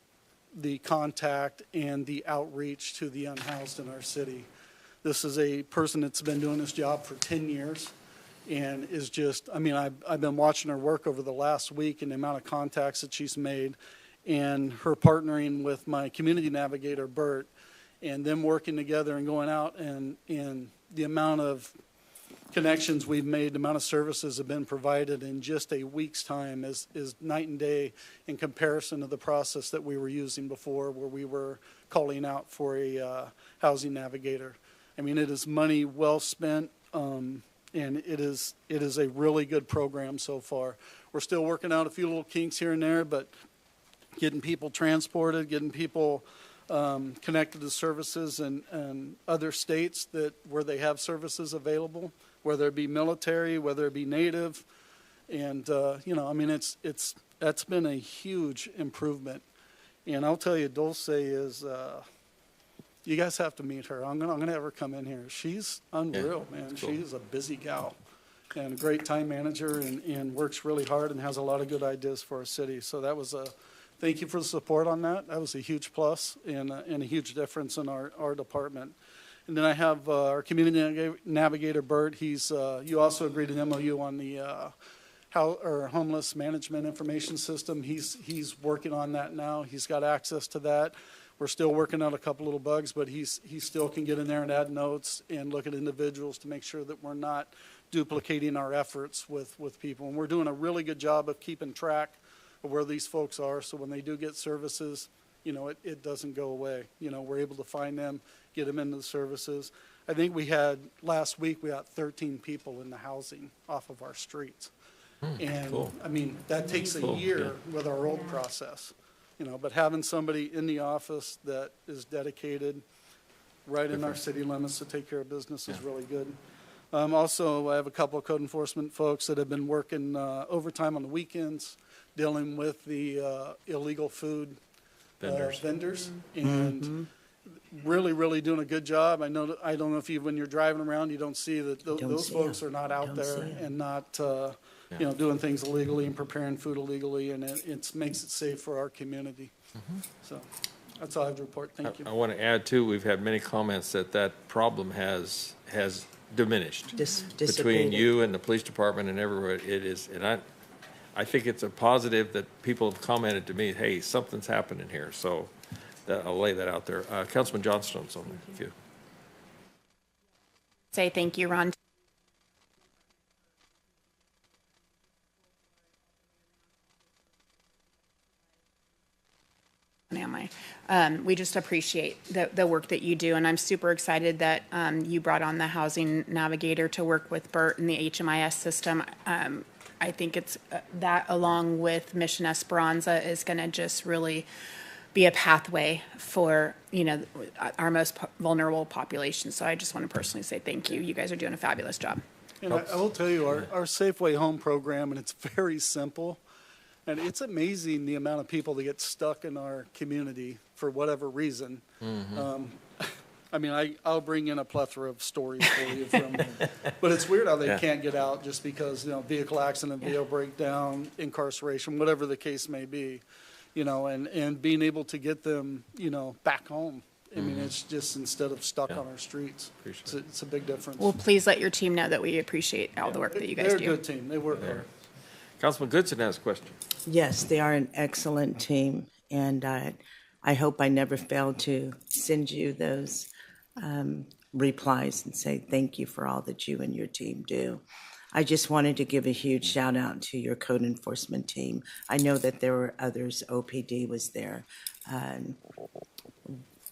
the contact and the outreach to the unhoused in our city. This is a person that's been doing this job for 10 years and is just, I mean, I've been watching her work over the last week and the amount of contacts that she's made, and her partnering with my community navigator, Bert, and them working together and going out, and the amount of connections we've made, the amount of services have been provided in just a week's time is night and day in comparison to the process that we were using before, where we were calling out for a housing navigator. I mean, it is money well spent, and it is a really good program so far. We're still working out a few little kinks here and there, but getting people transported, getting people connected to services in other states where they have services available, whether it be military, whether it be native, and you know, I mean, that's been a huge improvement. And I'll tell you, Dulce is, you guys have to meet her. I'm gonna have her come in here. She's unreal, man. Cool. She's a busy gal and a great time manager, and works really hard and has a lot of good ideas for our city. So that was thank you for the support on that. That was a huge plus and a huge difference in our department. And then I have our community navigator, Bert. You also agreed an MOU on the homeless management information system. He's working on that now. He's got access to that. We're still working out a couple little bugs, but he still can get in there and add notes and look at individuals to make sure that we're not duplicating our efforts with people. And we're doing a really good job of keeping track of where these folks are, so when they do get services, you know, it doesn't go away. You know, we're able to find them, get them into the services. I think last week we had 13 people in the housing off of our streets. And cool. I mean, that takes a year with our old process, you know, but having somebody in the office that is dedicated right in our city limits to take care of business is really good. Also, I have a couple of code enforcement folks that have been working overtime on the weekends, dealing with the illegal food vendors, and really, really doing a good job. I don't know if when you're driving around, you don't see that those folks are not out there and not you know, doing things illegally and preparing food illegally, and it makes it safe for our community. So that's all I have to report. Thank you. I want to add too, we've had many comments that problem has diminished between you and the police department and everywhere. It is, and I think it's a positive that people have commented to me, hey, something's happening here. So I'll lay that out there. Councilman Johnstone's on the queue. Say thank you, Ron. We just appreciate the work that you do, and I'm super excited that you brought on the Housing Navigator to work with Bert and the HMIS system. I think it's that, along with Mission Esperanza, is going to just really be a pathway for, you know, our most vulnerable population. So I just want to personally say thank you. You guys are doing a fabulous job. And I will tell you, our Safeway Home program, and it's very simple, and it's amazing the amount of people that get stuck in our community for whatever reason. I mean, I'll bring in a plethora of stories for you from, but it's weird how they can't get out just because, you know, vehicle accident, vehicle breakdown, incarceration, whatever the case may be, you know, and being able to get them, you know, back home. I mean, it's just instead of stuck on our streets. It's a big difference. Well, please let your team know that we appreciate all the work that you guys do. They're a good team. They work hard. Councilman Goodson has a question. Yes, they are an excellent team, and I hope I never fail to send you those replies and say thank you for all that you and your team do. I just wanted to give a huge shout out to your code enforcement team. I know that there were others. OPD was there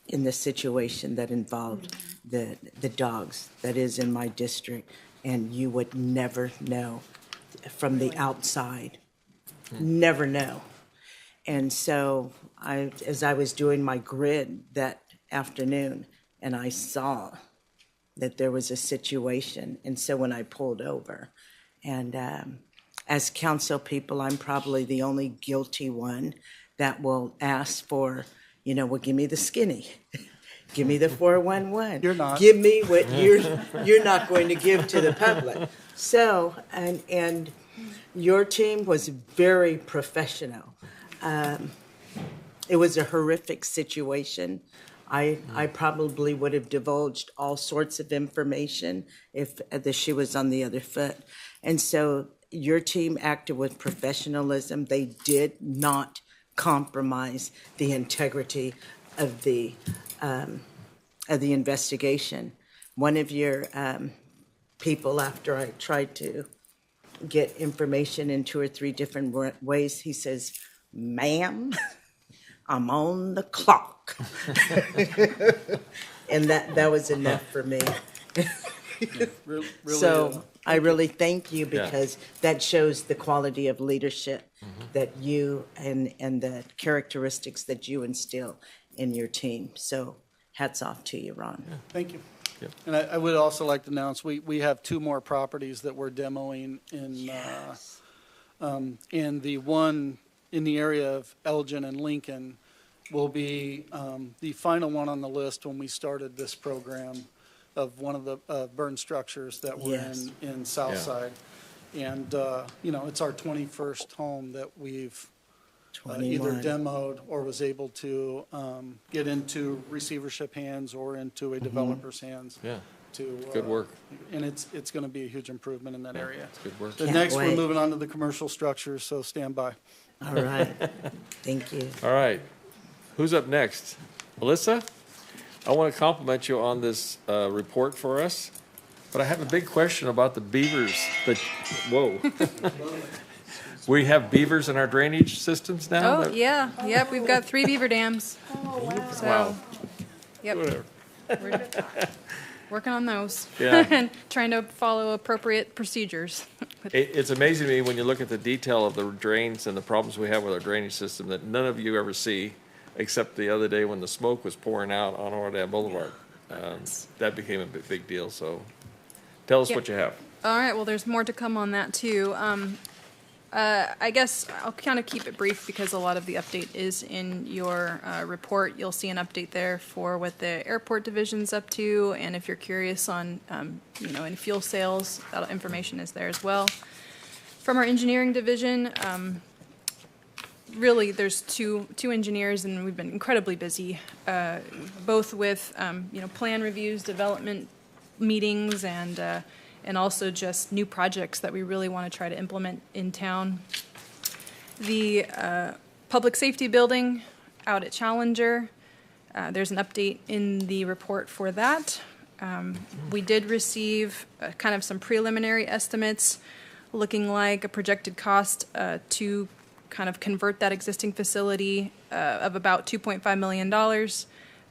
in the situation that involved the dogs that is in my district, and you would never know from the outside. Never know. And so as I was doing my grid that afternoon, and I saw that there was a situation, and so when I pulled over, and as council people, I'm probably the only guilty one that will ask for, you know, well, give me the skinny. Give me the 411. You're not. Give me what you're not going to give to the public. So, and your team was very professional. It was a horrific situation. I probably would have divulged all sorts of information if the shoe was on the other foot. And so your team acted with professionalism. They did not compromise the integrity of the investigation. One of your people, after I tried to get information in 2 or 3 different ways, he says, "Ma'am, I'm on the clock." And that was enough for me. Really, So I really thank you, because that shows the quality of leadership that you and the characteristics that you instill in your team. So hats off to you, Ron. Thank you. And I would also like to announce, we have 2 more properties that we're demoing in the one in the area of Elgin and Lincoln will be the final one on the list when we started this program of one of the burn structures that were in Southside. And, you know, it's our 21st home that we've either demoed or was able to get into receivership hands or into a developer's hands. Good work. And it's going to be a huge improvement in that area. It's good work. The next, we're moving on to the commercial structures, so stand by. All right. Thank you. All right. Who's up next? Melissa? I want to compliment you on this report for us, but I have a big question about the beavers. Whoa. We have beavers in our drainage systems now? Oh, yeah. Yep, we've got 3 beaver dams. So, Wow. Yep. Whatever. We're working on those. Yeah. And trying to follow appropriate procedures. It's amazing to me when you look at the detail of the drains and the problems we have with our drainage system that none of you ever see, except the other day when the smoke was pouring out on Oradam Boulevard. That became a big deal, so tell us what you have. All right, well, there's more to come on that, too. I guess I'll kind of keep it brief because a lot of the update is in your report. You'll see an update there for what the airport division's up to, and if you're curious on, you know, any fuel sales, that information is there as well. From our engineering division, really, there's two engineers, and we've been incredibly busy, both with you know, plan reviews, development meetings, and also just new projects that we really want to try to implement in town. The public safety building out at Challenger, there's an update in the report for that. We did receive kind of some preliminary estimates looking like a projected cost to kind of convert that existing facility of about $2.5 million.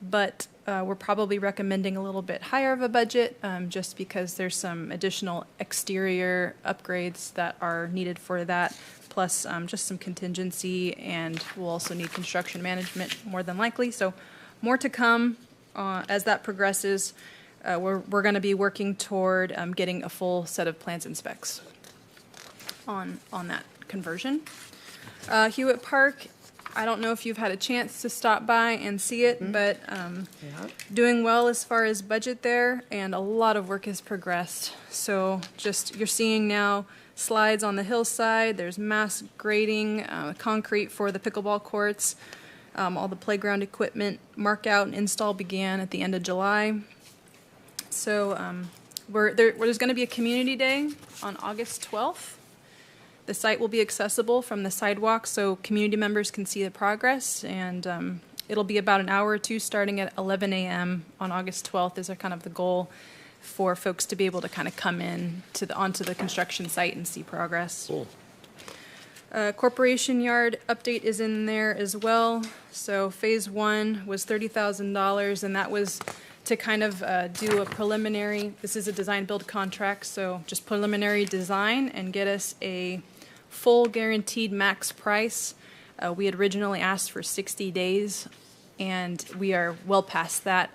But we're probably recommending a little bit higher of a budget just because there's some additional exterior upgrades that are needed for that, plus just some contingency, and we'll also need construction management more than likely. So more to come as that progresses. We're going to be working toward getting a full set of plans and specs on that conversion. Hewitt Park, I don't know if you've had a chance to stop by and see it, but doing well as far as budget there, and a lot of work has progressed. So just you're seeing now slides on the hillside, there's mass grading, concrete for the pickleball courts, all the playground equipment mark out and install began at the end of July. So there's going to be a community day on August 12th. The site will be accessible from the sidewalk so community members can see the progress, and it'll be about an hour or two starting at 11 a.m. on August 12th is kind of the goal for folks to be able to kind of come in onto the construction site and see progress. Cool. Corporation Yard update is in there as well. So phase 1 was $30,000, and that was to kind of do a preliminary, this is a design build contract, so just preliminary design and get us a full guaranteed max price. We had originally asked for 60 days, and we are well past that.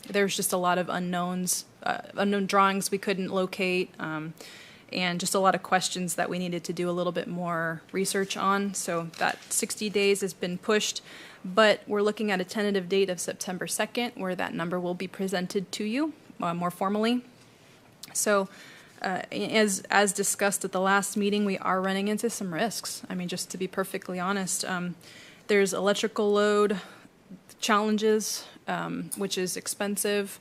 There's just a lot of unknowns, unknown drawings we couldn't locate, and just a lot of questions that we needed to do a little bit more research on. So that 60 days has been pushed, but we're looking at a tentative date of September 2nd where that number will be presented to you more formally. So as discussed at the last meeting, we are running into some risks. I mean, just to be perfectly honest, there's electrical load challenges, which is expensive,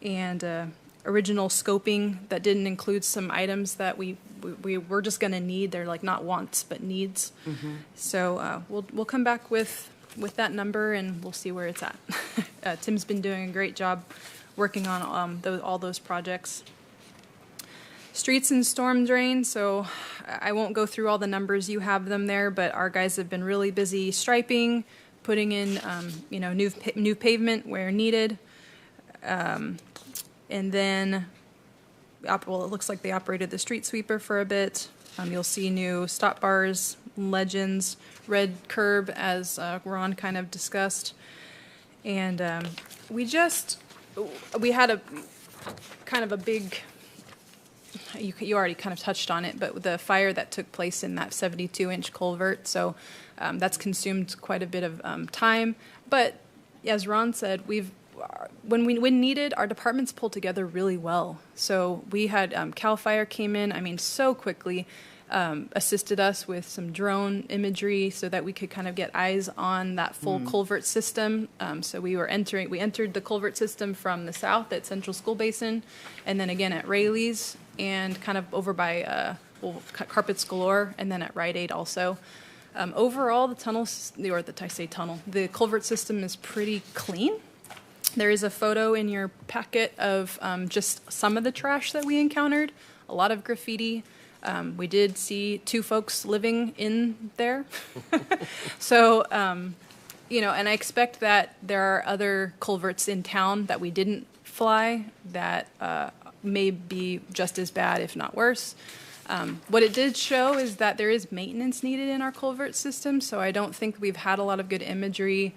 and original scoping that didn't include some items that we were just going to need. They're like not wants but needs. So we'll come back with that number, and we'll see where it's at. Tim's been doing a great job working on all those projects. Streets and storm drain, so I won't go through all the numbers, you have them there, but our guys have been really busy striping, putting in new pavement where needed, and then it looks like they operated the street sweeper for a bit. You'll see new stop bars, legends, red curb, as Ron kind of discussed, and we had a kind of a big. You already kind of touched on it, but the fire that took place in that 72-inch culvert, so that's consumed quite a bit of time. But as Ron said, when needed, our departments pull together really well. So we had CAL FIRE came in, so quickly, assisted us with some drone imagery so that we could kind of get eyes on that full culvert system. So we entered the culvert system from the south at Central School Basin, and then again at Rayleigh's, and kind of over by Carpets Galore, and then at Rite Aid also. Overall, the culvert system is pretty clean. There is a photo in your packet of just some of the trash that we encountered, a lot of graffiti. We did see 2 folks living in there. So, and I expect that there are other culverts in town that we didn't fly that may be just as bad, if not worse. What it did show is that there is maintenance needed in our culvert system, so I don't think we've had a lot of good imagery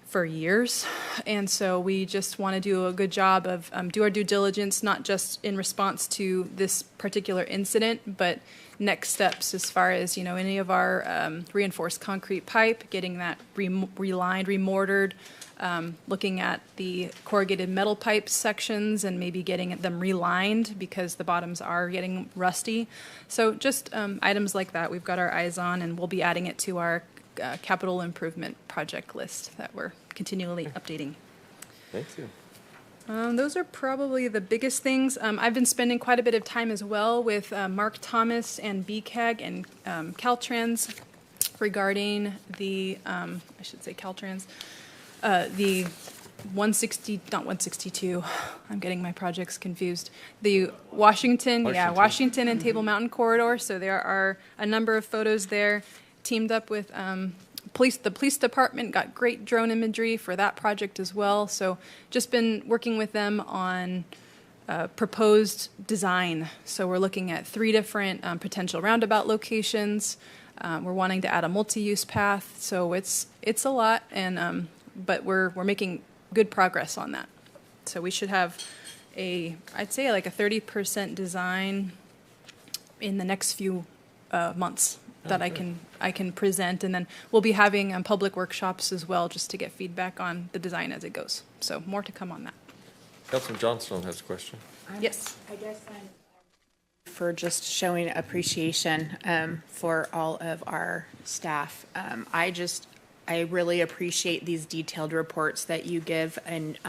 for years, and so we just want to do a good job of do our due diligence, not just in response to this particular incident, but next steps as far as any of our reinforced concrete pipe, getting that relined, remortared, looking at the corrugated metal pipe sections and maybe getting them relined because the bottoms are getting rusty. So just items like that we've got our eyes on, and we'll be adding it to our capital improvement project list that we're continually updating. Thank you. Those are probably the biggest things. I've been spending quite a bit of time as well with Mark Thomas and BCAG and Caltrans regarding the, Caltrans, the 160, not 162, I'm getting my projects confused. The Washington and Table Mountain corridor. So there are a number of photos there, teamed up with the police department, got great drone imagery for that project as well. So just been working with them on proposed design. So we're looking at 3 different potential roundabout locations. We're wanting to add a multi-use path. So it's a lot, and but we're making good progress on that. So we should have I'd say like a 30% design in the next few months that I can present, and then we'll be having public workshops as well, just to get feedback on the design as it goes. So more to come on that. Councilman Johnstone has a question. Yes. I guess for just showing appreciation for all of our staff. I really appreciate these detailed reports that you give, and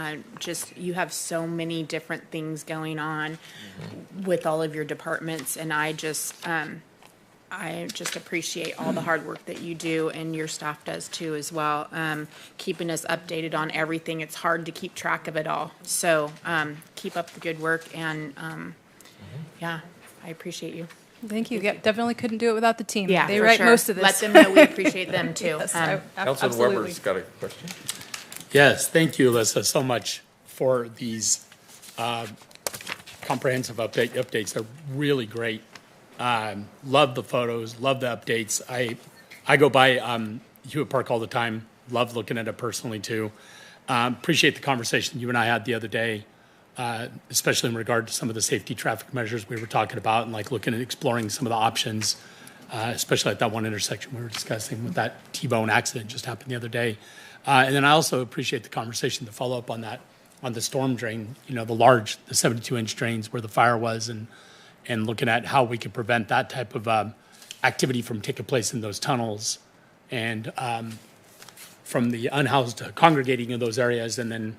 you have so many different things going on with all of your departments, and I just appreciate all the hard work that you do, and your staff does too as well, keeping us updated on everything. It's hard to keep track of it all. So keep up the good work, and yeah, I appreciate you. Thank you. Yep, definitely couldn't do it without the team. Yeah, they for write sure. most of this. Let them know we appreciate them too. Yes, Councilman absolutely. Weber's got a question. Yes, thank you, Alyssa, so much for these comprehensive updates. They're really great. Love the photos, love the updates. I go by Hewitt Park all the time. Love looking at it personally too. Appreciate the conversation you and I had the other day, especially in regard to some of the safety traffic measures we were talking about, and like looking at exploring some of the options, especially at that one intersection we were discussing with that T-bone accident just happened the other day. And then I also appreciate the conversation to follow up on that, on the storm drain, the 72-inch drains where the fire was, and looking at how we could prevent that type of activity from taking place in those tunnels, and from the unhoused congregating in those areas, and then,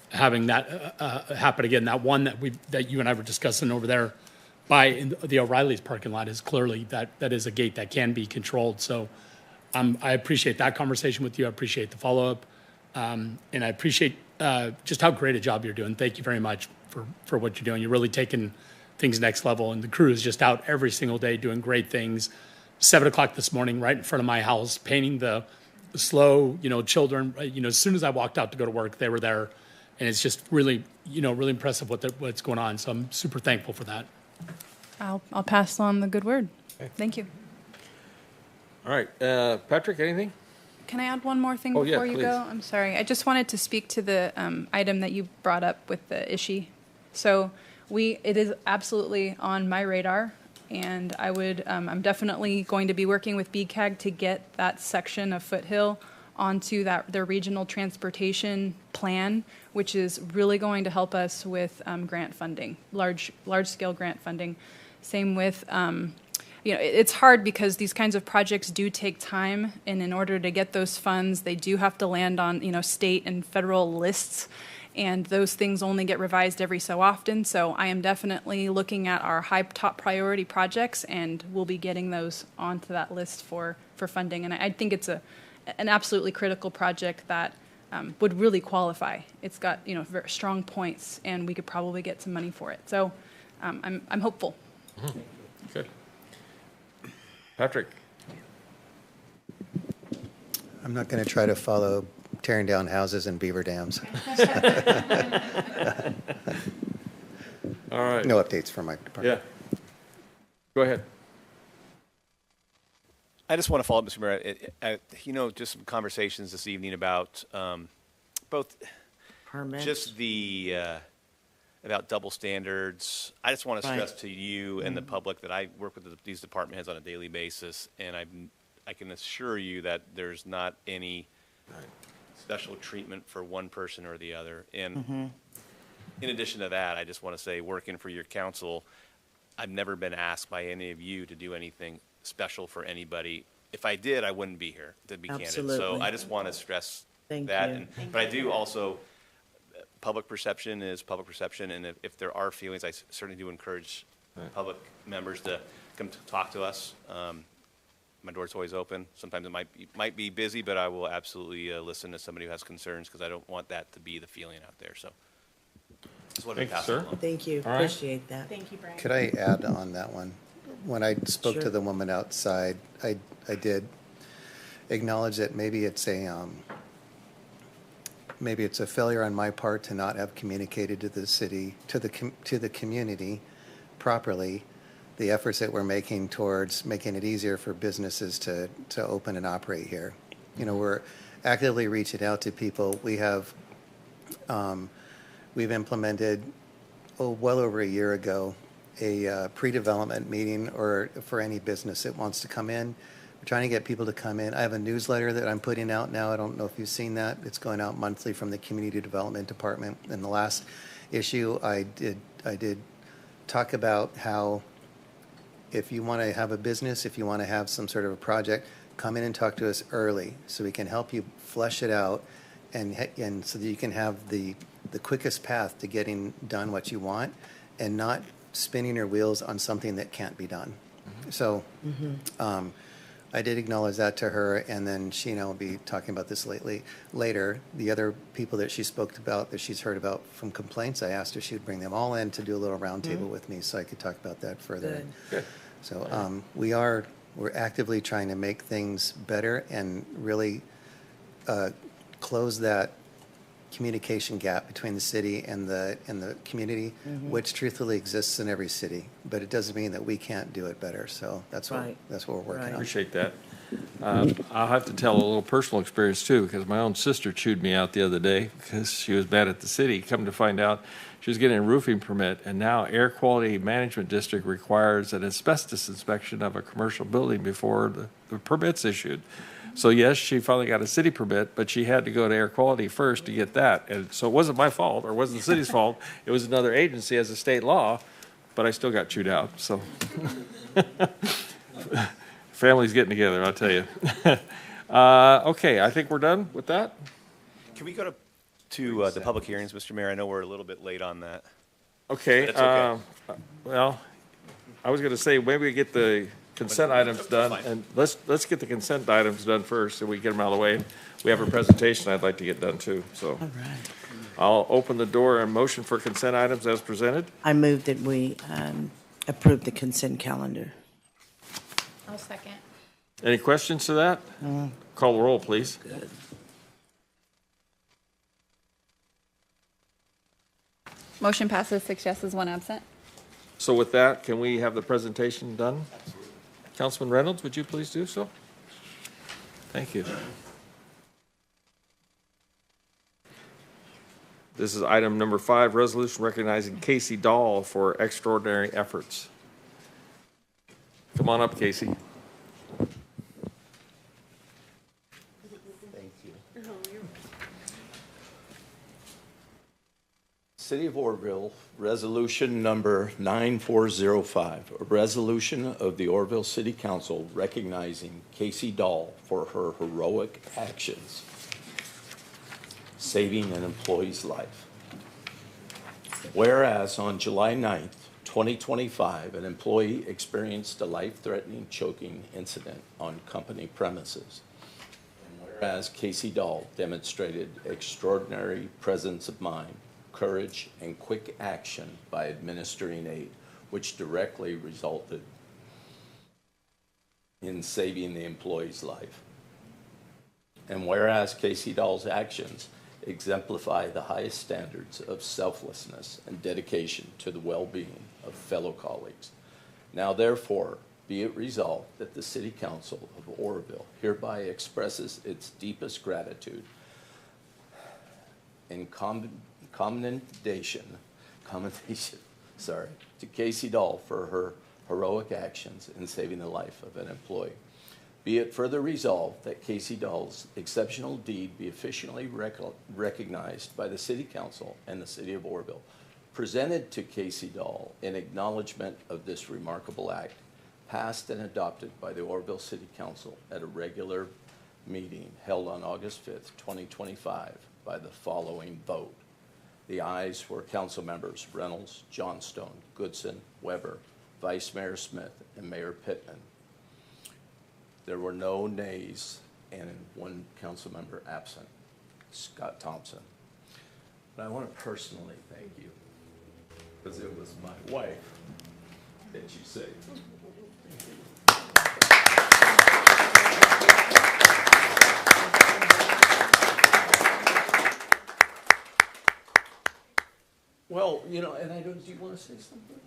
having that happen again. That one that you and I were discussing over there by the O'Reilly's parking lot is clearly that is a gate that can be controlled. So I appreciate that conversation with you. I appreciate the follow-up. And I appreciate just how great a job you're doing. Thank you very much for what you're doing. You're really taking things next level. And the crew is just out every single day doing great things. 7 o'clock this morning, right in front of my house, painting the slow, children. As soon as I walked out to go to work, they were there. And it's just really, really impressive what's going on. So I'm super thankful for that. I'll pass on the good word. Okay. Thank you. All right, Patrick, anything? Can I add one more thing Oh, yeah, before you please. go? I'm sorry. I just wanted to speak to the item that you brought up with the ISHI. So it is absolutely on my radar, and I'm definitely going to be working with BCAG to get that section of Foothill onto their regional transportation plan, which is really going to help us with grant funding, large scale grant funding. Same with it's hard because these kinds of projects do take time, and in order to get those funds, they do have to land on state and federal lists, and those things only get revised every so often. So I am definitely looking at our top priority projects, and we'll be getting those onto that list for funding. And I think it's an absolutely critical project that would really qualify. It's got very strong points, and we could probably get some money for it. So I'm hopeful. Mm-hmm. Good. Patrick. I'm not going to try to follow tearing down houses and beaver dams. All right. No updates from my department. Yeah. Go ahead. I just want to follow up, Mr. Mayor. Just some conversations this evening about both Permits. just the about double standards. I just want to stress to you and the public that I work with these department heads on a daily basis, and I can assure you that there's not any special treatment for one person or the other. And in addition to that, I just want to say, working for your council, I've never been asked by any of you to do anything special for anybody. If I did, I wouldn't be here, to be candid. So I just want to stress that. But I do also, public perception is public perception, and if there are feelings, I certainly do encourage public members to come to talk to us. my door's always open. Sometimes it might be busy, but I will absolutely listen to somebody who has concerns because I don't want that to be the feeling out there. So just wanted to pass it along. Thank you. All right. Appreciate that. Thank you, Brian. Could I add on that one? When I spoke Sure. to the woman outside, I did acknowledge that maybe it's a failure on my part to not have communicated to the city, to the community properly, the efforts that we're making towards making it easier for businesses to open and operate here. You know, we're actively reaching out to people. We have, we've implemented, well over a year ago, a pre-development meeting or for any business that wants to come in. We're trying to get people to come in. I have a newsletter that I'm putting out now. I don't know if you've seen that. It's going out monthly from the Community Development Department. In the last issue, I did talk about how if you want to have a business, if you want to have some sort of a project, come in and talk to us early so we can help you flesh it out and so that you can have the quickest path to getting done what you want and not spinning your wheels on something that can't be done. So I did acknowledge that to her, and then she and I will be talking about this later. The other people that she spoke about, that she's heard about from complaints, I asked her if she would bring them all in to do a little roundtable with me so I could talk about that further. Good. So we're actively trying to make things better and really close that communication gap between the city and the community, which truthfully exists in every city. But it doesn't mean that we can't do it better. So that's what we're working on. Appreciate that. I'll have to tell a little personal experience too, because my own sister chewed me out the other day because she was mad at the city. Come to find out, she was getting a roofing permit, and now Air Quality Management District requires an asbestos inspection of a commercial building before the permit's issued. So yes, she finally got a city permit, but she had to go to Air Quality first to get that. And so it wasn't my fault, or it wasn't the city's fault. It was another agency as a state law, but I still got chewed out. So family's getting together, I'll tell you. Okay, I think we're done with that. Can we go to the public hearings, Mr. Mayor? I know we're a little bit late on that. Okay. But it's okay. Well, I was going to say maybe we get the consent items done, and let's get the consent items done first, so we get them out of the way. We have a presentation I'd like to get done too. So, All right. I'll open the door and motion for consent items as presented. I move that we approve the consent calendar. I'll second. Any questions to that? Call the roll, please. Good. Motion passes 6 yeses, 1 absent. So with that, can we have the presentation done? Councilman Reynolds, would you please do so? Thank you. This is item number 5, resolution recognizing Casey Dahl for extraordinary efforts. Come on up, Casey. Thank you. City of Orville, resolution number 9405, a resolution of the Orville City Council recognizing Casey Dahl for her heroic actions, saving an employee's life. Whereas on July 9th, 2025, an employee experienced a life-threatening choking incident on company premises. And whereas Casey Dahl demonstrated extraordinary presence of mind, courage, and quick action by administering aid, which directly resulted in saving the employee's life. And whereas Casey Dahl's actions exemplify the highest standards of selflessness and dedication to the well-being of fellow colleagues. Now therefore, be it resolved that the City Council of Orville hereby expresses its deepest gratitude and commendation to Casey Dahl for her heroic actions in saving the life of an employee. Be it further resolved that Casey Dahl's exceptional deed be officially recognized by the City Council and the City of Orville, presented to Casey Dahl in acknowledgement of this remarkable act, passed and adopted by the Orville City Council at a regular meeting held on August 5th, 2025 by the following vote. The ayes were council members Reynolds, Johnstone, Goodson, Weber, Vice Mayor Smith, and Mayor Pittman. There were no nays and one council member absent, Scott Thompson. But I want to personally thank you, because it was my wife that you saved. Well, you know, and I don't, do you want to say something?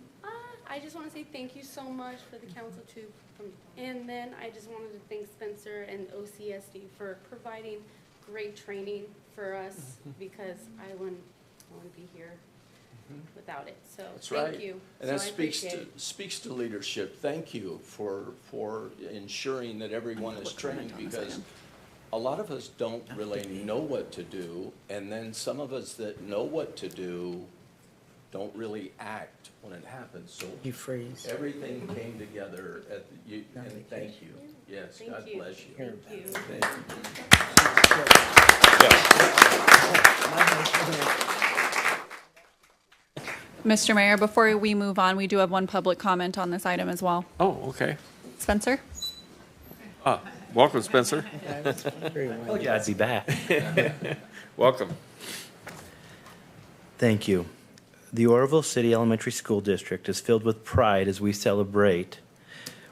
I just want to say thank you so much for the council too. And then I just wanted to thank Spencer and OCSD for providing great training for us because I wouldn't be here without it. So That's thank right. you. And So that I speaks appreciate to it. speaks to leadership. Thank you for ensuring that everyone is trained, because a lot of us don't really know what to do, and then some of us that know what to do don't really act when it happens. So You freeze. everything came together at the, and thank you. Yes, Thank God you. bless you. Thank you. Thank you. Mr. Mayor, before we move on, we do have one public comment on this item as well. Oh, okay. Spencer? Welcome, Spencer. Oh, yeah, I'd be back. Welcome. Thank you. The Oroville City Elementary School District is filled with pride as we celebrate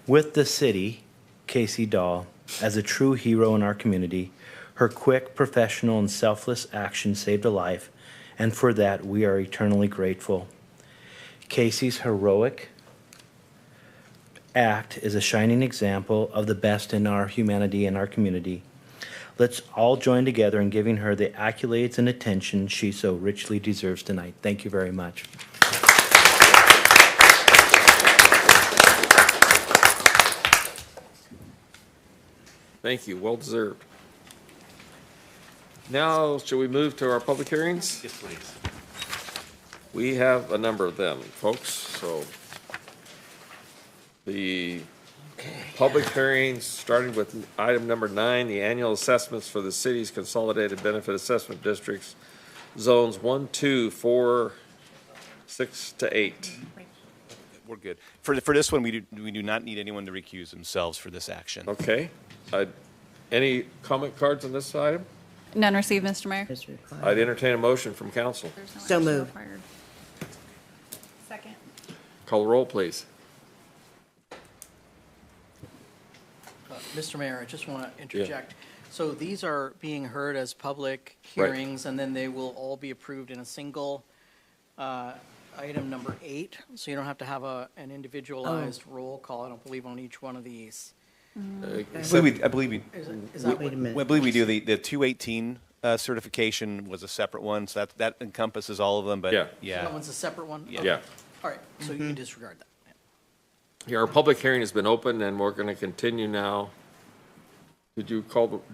with the city, Casey Dahl, as a true hero in our community. Her quick, professional, and selfless action saved a life, and for that we are eternally grateful. Casey's heroic act is a shining example of the best in our humanity and our community. Let's all join together in giving her the accolades and attention she so richly deserves tonight. Thank you very much. Thank you. Well deserved. Now, shall we move to our public hearings? Yes, please. We have a number of them, folks, so the public hearings, starting with item number 9, the annual assessments for the city's consolidated benefit assessment districts, zones 1, 2, 4, 6 to 8. We're good. For this one, we do not need anyone to recuse themselves for this action. Okay. Any comment cards on this item? None received, Mr. Mayor. I'd entertain a motion from council. So moved. Second. Call the roll, please. Mr. Mayor, I just want to interject. So these are being heard as public hearings, and then they will all be approved in a single item number 8. So you don't have to have an individualized roll call, I don't believe, on each one of these. I believe we Is that Wait a minute. I believe we do. The 218 certification was a separate one, so that encompasses all of them. But Yeah. That one's a separate one? Yeah. Okay. Yeah. All right, so you can disregard that. Yeah, our public hearing has been open, and we're going to continue now. Did you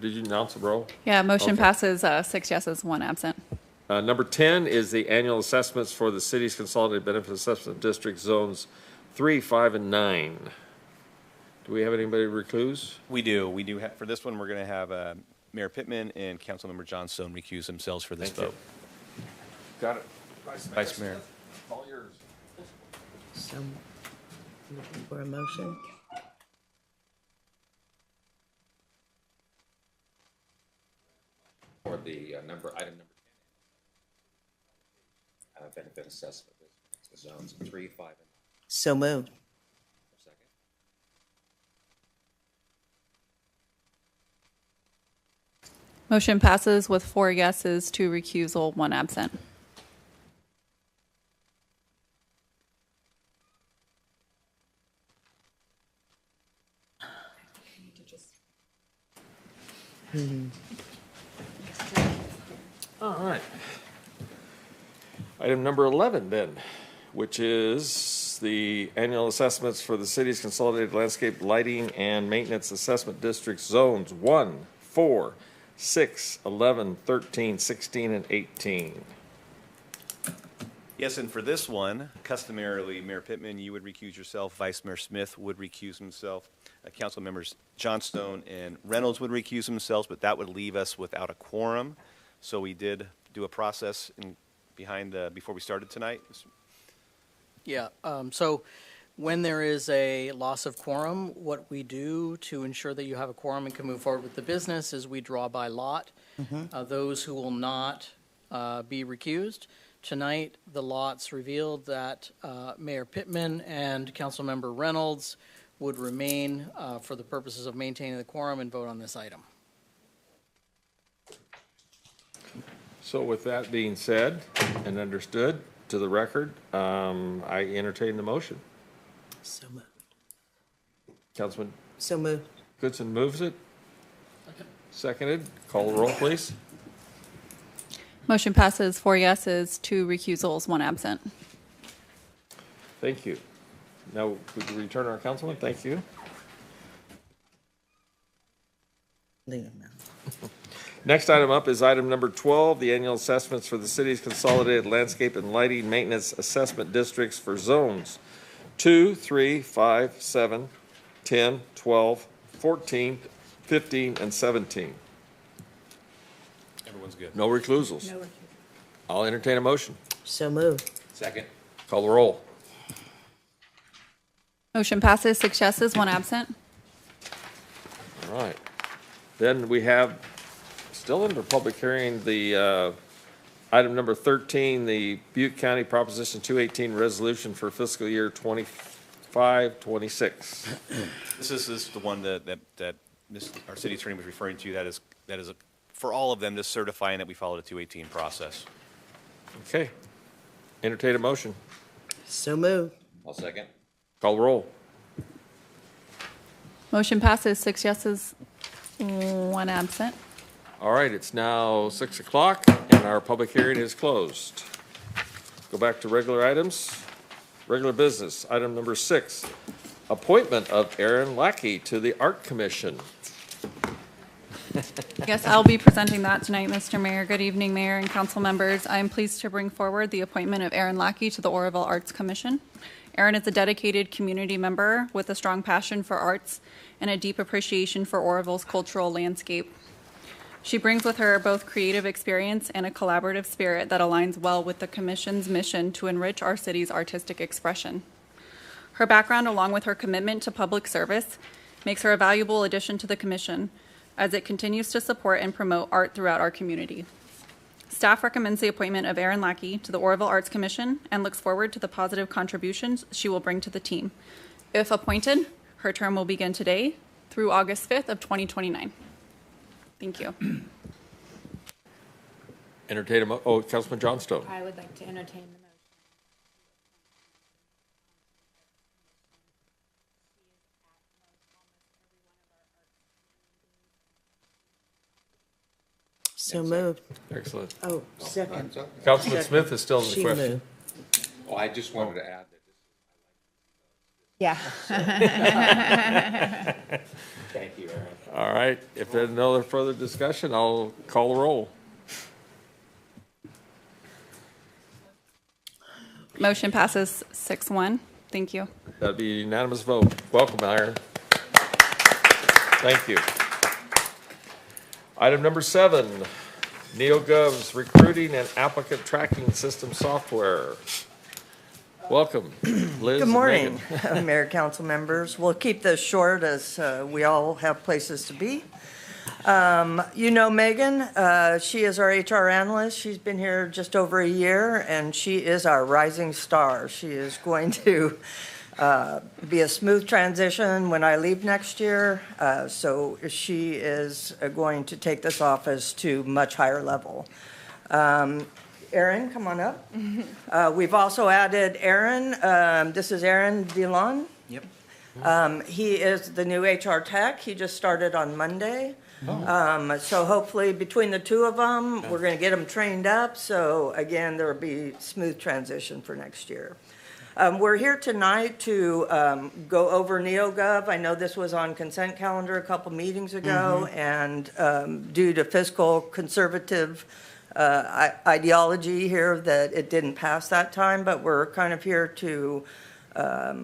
announce the roll? Yeah, motion Okay. passes 6 yeses, 1 absent. Number 10 is the annual assessments for the city's consolidated benefit assessment district zones 3, 5, and 9. Do we have anybody recluse? We do. We do have, for this one, we're going to have Mayor Pittman and Councilmember John Stone recuse themselves for this Thank vote. you. Got it. Vice Mayor. All yours. So, looking for a motion? For the item number 10, benefit assessment, the zones 3, 5, and So moved. second. Motion passes with 4 yeses, 2 recusal, 1 absent. All right. Item number 11 then, which is the annual assessments for the city's consolidated landscape lighting and maintenance assessment districts zones 1, 4, 6, 11, 13, 16, and 18. Yes, and for this one, customarily, Mayor Pittman, you would recuse yourself. Vice Mayor Smith would recuse himself. Council members Johnstone and Reynolds would recuse themselves, but that would leave us without a quorum. So we did do a process before we started tonight. Yeah, so When there is a loss of quorum, what we do to ensure that you have a quorum and can move forward with the business is we draw by lot. Those who will not be recused. Tonight, the lots revealed that Mayor Pittman and Councilmember Reynolds would remain for the purposes of maintaining the quorum and vote on this item. So with that being said and understood to the record, I entertain the motion. So moved. Councilman So moved. Goodson moves it. Seconded. Call the roll, please. Motion passes 4 yeses, 2 recusals, 1 absent. Thank you. Now, we can return our councilman. Thank you. Leave him out. Next item up is item number 12, the annual assessments for the city's consolidated landscape and lighting maintenance assessment districts for zones 2, 3, 5, 7, 10, 12, 14, 15, and 17. Everyone's good. No recusals. I'll entertain a motion. So moved. Second. Call the roll. Motion passes 6 yeses, 1 absent. All right. Then we have, still under public hearing, the item number 13, the Butte County Proposition 218 resolution for fiscal year 25-26. This is the one that our city attorney was referring to. That is for all of them, just certifying that we followed a 218 process. Okay. Entertain a motion. So moved. I'll second. Call the roll. Motion passes 6 yeses, 1 absent. All right, it's now 6 o'clock and our public hearing is closed. Go back to regular items. Regular business, item number 6, appointment of Aaron Lackey to the Art Commission. Yes, I'll be presenting that tonight, Mr. Mayor. Good evening, Mayor and council members. I am pleased to bring forward the appointment of Aaron Lackey to the Oroville Arts Commission. Aaron is a dedicated community member with a strong passion for arts and a deep appreciation for Oroville's cultural landscape. She brings with her both creative experience and a collaborative spirit that aligns well with the Commission's mission to enrich our city's artistic expression. Her background, along with her commitment to public service, makes her a valuable addition to the Commission as it continues to support and promote art throughout our community. Staff recommends the appointment of Aaron Lackey to the Oroville Arts Commission and looks forward to the positive contributions she will bring to the team. If appointed, her term will begin today through August 5th of 2029. Thank you. Entertain a Councilman Johnstone. I would like to entertain the motion. So moved. Excellent. Oh, second. Councilman Smith is still in the She question. moved. Oh, I just wanted to add that Yeah. Thank you, Aaron. All right, if there's no other further discussion, I'll call the roll. Motion passes 6-1. Thank you. That'd be a unanimous vote. Welcome, Aaron. Thank you. Item number 7, NeoGov's recruiting and applicant tracking system software. Welcome, Liz. Good and morning, Megan. Mayor, council members. We'll keep this short as we all have places to be. You know Megan, she is our HR analyst. She's been here just over a year, and she is our rising star. She is going to be a smooth transition when I leave next year. So she is going to take this office to much higher level. Aaron, come on up. We've also added Aaron. This is Aaron Dillon. Yep. He is the new HR tech. He just started on Monday. So hopefully between the two of them, we're going to get them trained up. So again, there will be smooth transition for next year. We're here tonight to go over NeoGov. I know this was on consent calendar a couple meetings ago, and due to fiscal conservative ideology here that it didn't pass that time, but we're kind of here to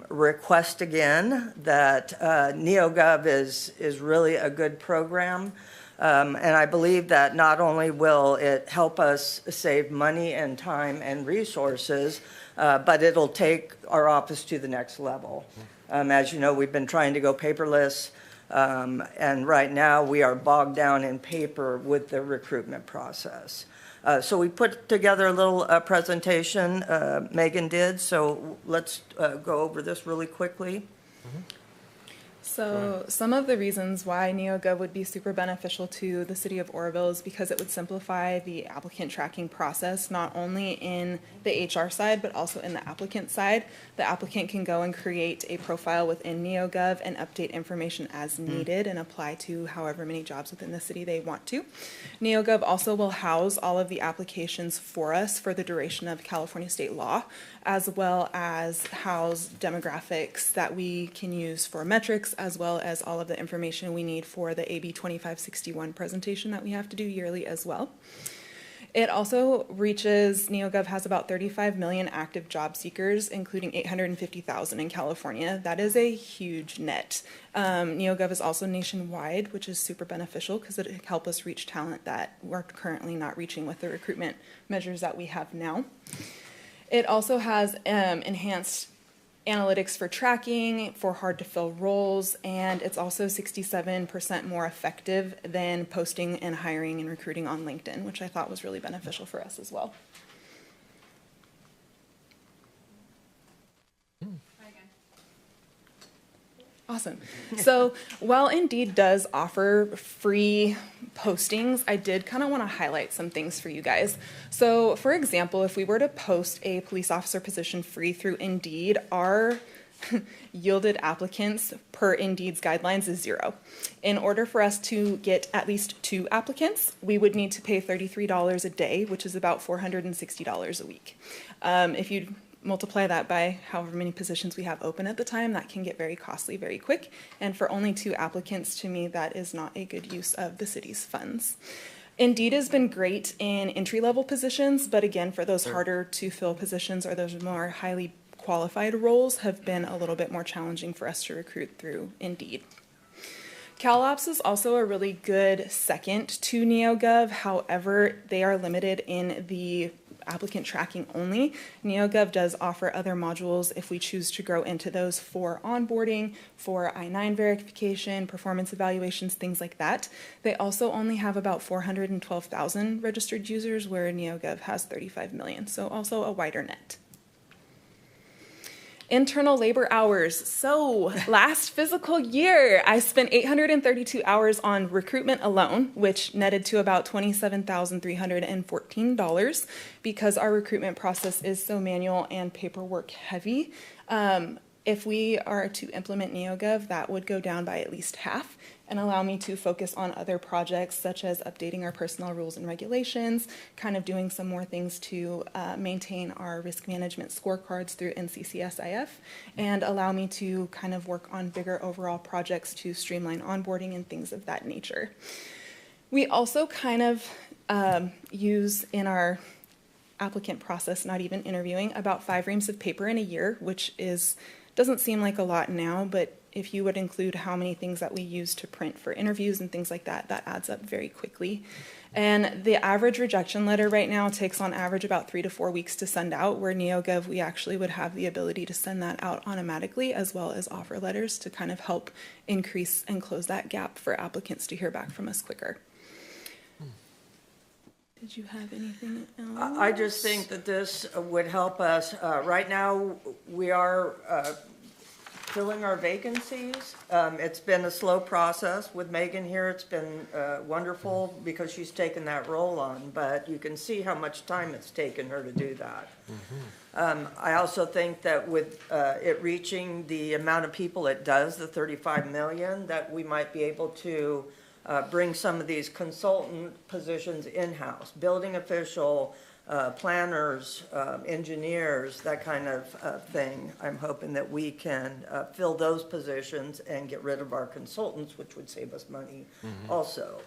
request again that NeoGov is really a good program. And I believe that not only will it help us save money and time and resources, but it'll take our office to the next level. As you know, we've been trying to go paperless, and right now we are bogged down in paper with the recruitment process. So we put together a little presentation, Megan did, so let's go over this really quickly. So some of the reasons why NeoGov would be super beneficial to the city of Oroville is because it would simplify the applicant tracking process, not only in the HR side, but also in the applicant side. The applicant can go and create a profile within NeoGov and update information as needed and apply to however many jobs within the city they want to. NeoGov also will house all of the applications for us for the duration of California state law, as well as house demographics that we can use for metrics, as well as all of the information we need for the AB 2561 presentation that we have to do yearly as well. It also reaches, NeoGov has about 35 million active job seekers, including 850,000 in California. That is a huge net. NeoGov is also nationwide, which is super beneficial because it helps us reach talent that we're currently not reaching with the recruitment measures that we have now. It also has enhanced analytics for tracking, for hard-to-fill roles, and it's also 67% more effective than posting and hiring and recruiting on LinkedIn, which I thought was really beneficial for us as well. Awesome. So while Indeed does offer free postings, I did kind of want to highlight some things for you guys. So for example, if we were to post a police officer position free through Indeed, our yielded applicants per Indeed's guidelines is 0. In order for us to get at least 2 applicants, we would need to pay $33 a day, which is about $460 a week. If you multiply that by however many positions we have open at the time, that can get very costly very quick. And for only 2 applicants, to me, that is not a good use of the city's funds. Indeed has been great in entry-level positions, but again, for those harder to fill positions or those more highly qualified roles have been a little bit more challenging for us to recruit through Indeed. CalOps is also a really good second to NeoGov. However, they are limited in the applicant tracking only. NeoGov does offer other modules if we choose to grow into those for onboarding, for I-9 verification, performance evaluations, things like that. They also only have about 412,000 registered users, where NeoGov has 35 million, so also a wider net. Internal labor hours. So last fiscal year, I spent 832 hours on recruitment alone, which netted to about $27,314 because our recruitment process is so manual and paperwork heavy. If we are to implement NeoGov, that would go down by at least half and allow me to focus on other projects such as updating our personnel rules and regulations, kind of doing some more things to maintain our risk management scorecards through NCCSIF, and allow me to kind of work on bigger overall projects to streamline onboarding and things of that nature. We also kind of use in our applicant process, not even interviewing, about 5 reams of paper in a year, which doesn't seem like a lot now, but if you would include how many things that we use to print for interviews and things like that, that adds up very quickly. And the average rejection letter right now takes on average about 3 to 4 weeks to send out, where NeoGov, we actually would have the ability to send that out automatically, as well as offer letters to kind of help increase and close that gap for applicants to hear back from us quicker. Did you have anything else? I just think that this would help us. Right now, we are filling our vacancies. It's been a slow process with Megan here. It's been wonderful because she's taken that role on, but you can see how much time it's taken her to do that. I also think that with it reaching the amount of people it does, the 35 million, that we might be able to bring some of these consultant positions in-house, building official, planners, engineers, that kind of thing. I'm hoping that we can fill those positions and get rid of our consultants, which would save us money also.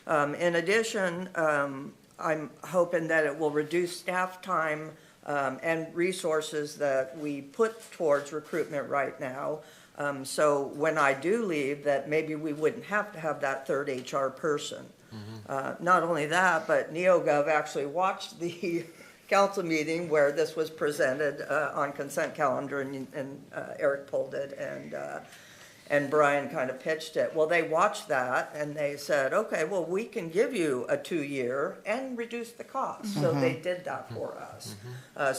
In addition, I'm hoping that it will reduce staff time and resources that we put towards recruitment right now. So when I do leave, that maybe we wouldn't have to have that third HR person. Not only that, but NeoGov actually watched the council meeting where this was presented on consent calendar, and Eric pulled it, and Brian kind of pitched it. Well, they watched that and they said, okay, well, we can give you a 2-year and reduce the cost. So they did that for us.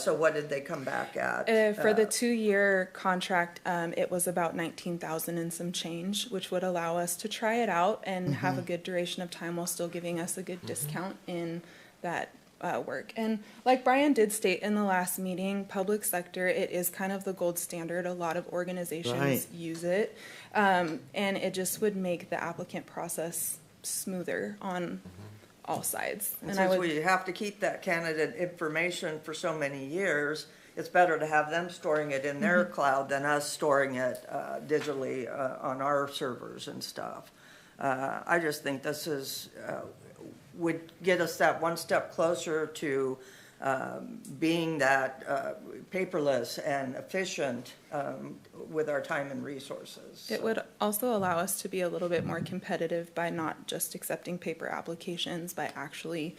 So what did they come back at? For the 2-year contract, it was about $19,000 and some change, which would allow us to try it out and have a good duration of time while still giving us a good discount in that work. And like Brian did state in the last meeting, public sector, it is kind of the gold standard. A lot of organizations use it. And it just would make the applicant process smoother on all sides. And since we have to keep that candidate information for so many years, it's better to have them storing it in their cloud than us storing it digitally on our servers and stuff. I just think this is would get us that one step closer to being that paperless and efficient with our time and resources. It would also allow us to be a little bit more competitive by not just accepting paper applications, by actually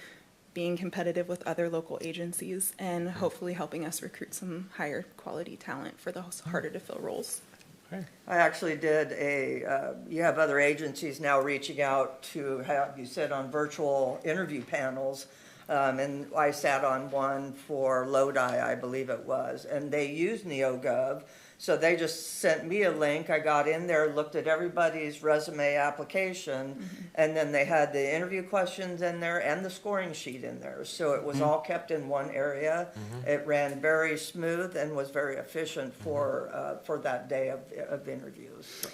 being competitive with other local agencies and hopefully helping us recruit some higher quality talent for those harder to fill roles. I actually did you have other agencies now reaching out to have you sit on virtual interview panels, and I sat on one for Lodi, I believe it was, and they use NeoGov. So they just sent me a link. I got in there, looked at everybody's resume application, and then they had the interview questions in there and the scoring sheet in there. So it was all kept in one area. It ran very smooth and was very efficient for that day of interviews. So.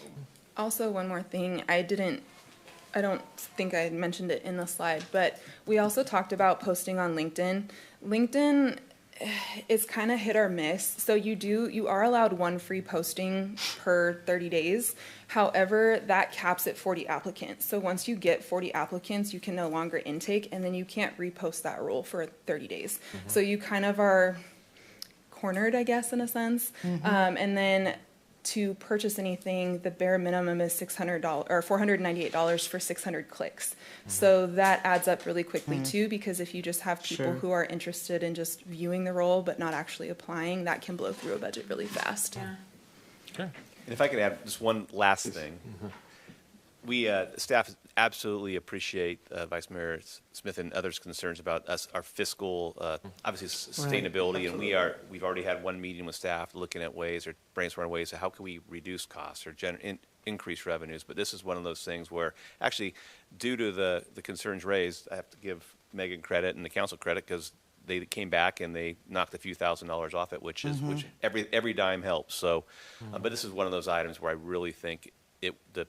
Also, one more thing, I don't think I mentioned it in the slide, but we also talked about posting on LinkedIn. LinkedIn is kind of hit or miss. So you are allowed one free posting per 30 days. However, that caps at 40 applicants. So once you get 40 applicants, you can no longer intake, and then you can't repost that role for 30 days. So you kind of are cornered, I guess, in a sense. And then to purchase anything, the bare minimum is $600 or $498 for 600 clicks. So that adds up really quickly too, because if you just have people who are interested in just viewing the role but not actually applying, that can blow through a budget really fast. And if I could add just one last thing. We, staff absolutely appreciate Vice Mayor Smith and others' concerns about our fiscal, obviously sustainability, and we've already had one meeting with staff looking at ways or brainstorming ways of how can we reduce costs or increase revenues. But this is one of those things where actually, due to the concerns raised, I have to give Megan credit and the council credit because they came back and they knocked a few $1,000s off it, which every dime helps. So, but this is one of those items where I really think the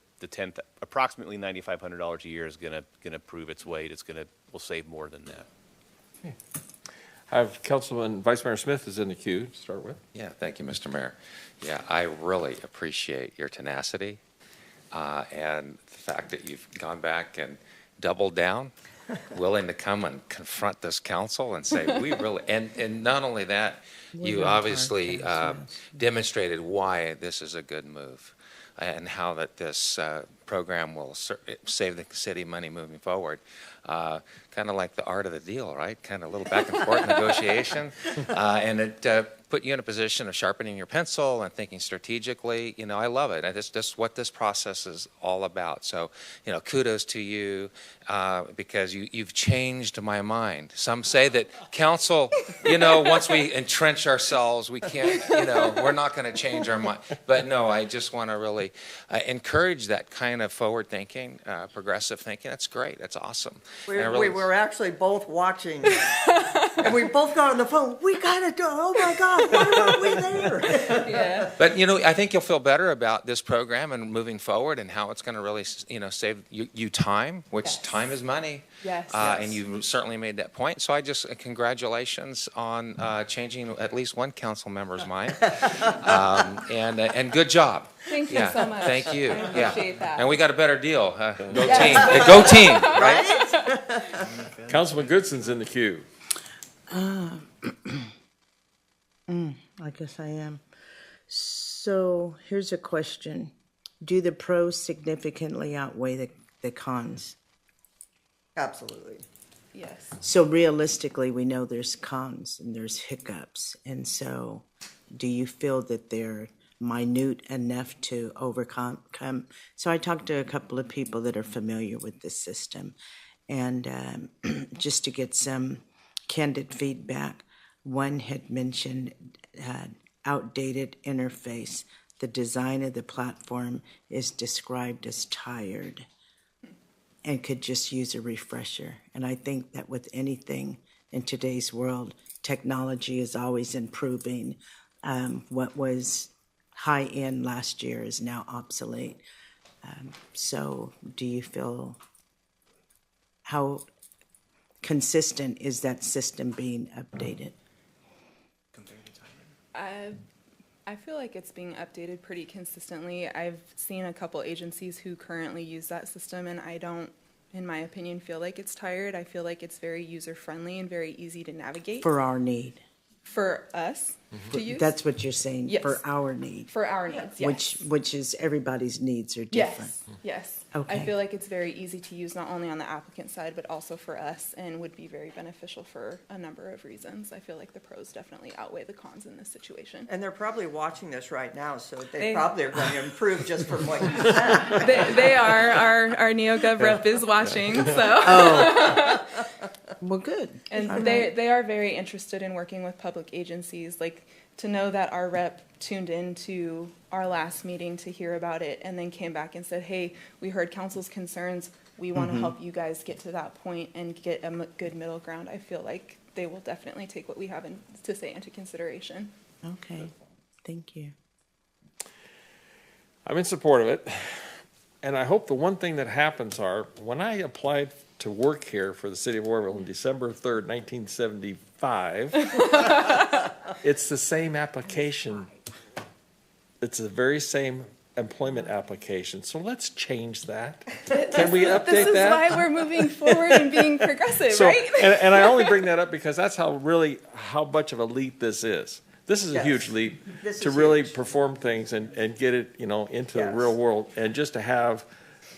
approximately $9,500 a year is gonna prove its weight. We'll save more than that. I have Councilman Vice Mayor Smith is in the queue to start with. Yeah, thank you, Mr. Mayor. Yeah, I really appreciate your tenacity and the fact that you've gone back and doubled down, willing to come and confront this council and say, we really, and not only that, you obviously demonstrated why this is a good move and how that this program will save the city money moving forward. Kind of like the art of the deal, right? Kind of a little back and forth negotiation. And it put you in a position of sharpening your pencil and thinking strategically. You know, I love it. That's what this process is all about. So, you know, kudos to you because you've changed my mind. Some say that council, you know, once we entrench ourselves, we can't, you know, we're not going to change our mind. But no, I just want to really encourage that kind of forward thinking, progressive thinking. That's great. That's awesome. We were actually both watching, and we both got on the phone. We gotta do. Oh my God, why aren't we there? Yeah. But you know, I think you'll feel better about this program and moving forward, and how it's going to really, you know, save you time, which time is money. Yes. And you certainly made that point. So I just congratulations on changing at least one council member's mind, and good job. Thank you so much. Thank you. I appreciate that. And we got a better deal. Go team. Go team. Right? Councilman Goodson's in the queue. I guess I am. So here's a question. Do the pros significantly outweigh the cons? Absolutely. Yes. So realistically, we know there's cons and there's hiccups. And so do you feel that they're minute enough to overcome? So I talked to a couple of people that are familiar with the system. And just to get some candid feedback, one had mentioned outdated interface. The design of the platform is described as tired and could just use a refresher. And I think that with anything in today's world, technology is always improving. What was high-end last year is now obsolete. So do you feel, how consistent is that system being updated? I feel like it's being updated pretty consistently. I've seen a couple agencies who currently use that system, and I don't, in my opinion, feel like it's tired. I feel like it's very user-friendly and very easy to navigate. For our need. For us to use? That's what you're saying, Yes. for our need. For our needs, yes. Which is everybody's needs are different. Yes. Okay. I feel like it's very easy to use not only on the applicant side, but also for us, and would be very beneficial for a number of reasons. I feel like the pros definitely outweigh the cons in this situation. And they're probably watching this right now, so they They- probably are going to improve just from what you said. They are. Our NeoGov rep is watching, so. Oh. Well, good. And All they are very interested in working with public agencies. Like, to know that our rep tuned into our last meeting to hear about it and then came back and said, hey, we heard council's concerns. We want to help you guys get to that point and get a good middle ground. I feel like they will definitely take what we have to say into consideration. Okay, thank you. I'm in support of it. And I hope the one thing that happens are, when I applied to work here for the city of Oroville on December 3rd, 1975, it's the same application. It's the very same employment application. So let's change that. Can we update that? This is why we're moving forward and being progressive, So, right? and I only bring that up because that's how much of a leap this is. This is a Yes. huge leap This to is really huge. perform things and get it, into the Yes. real world, and just to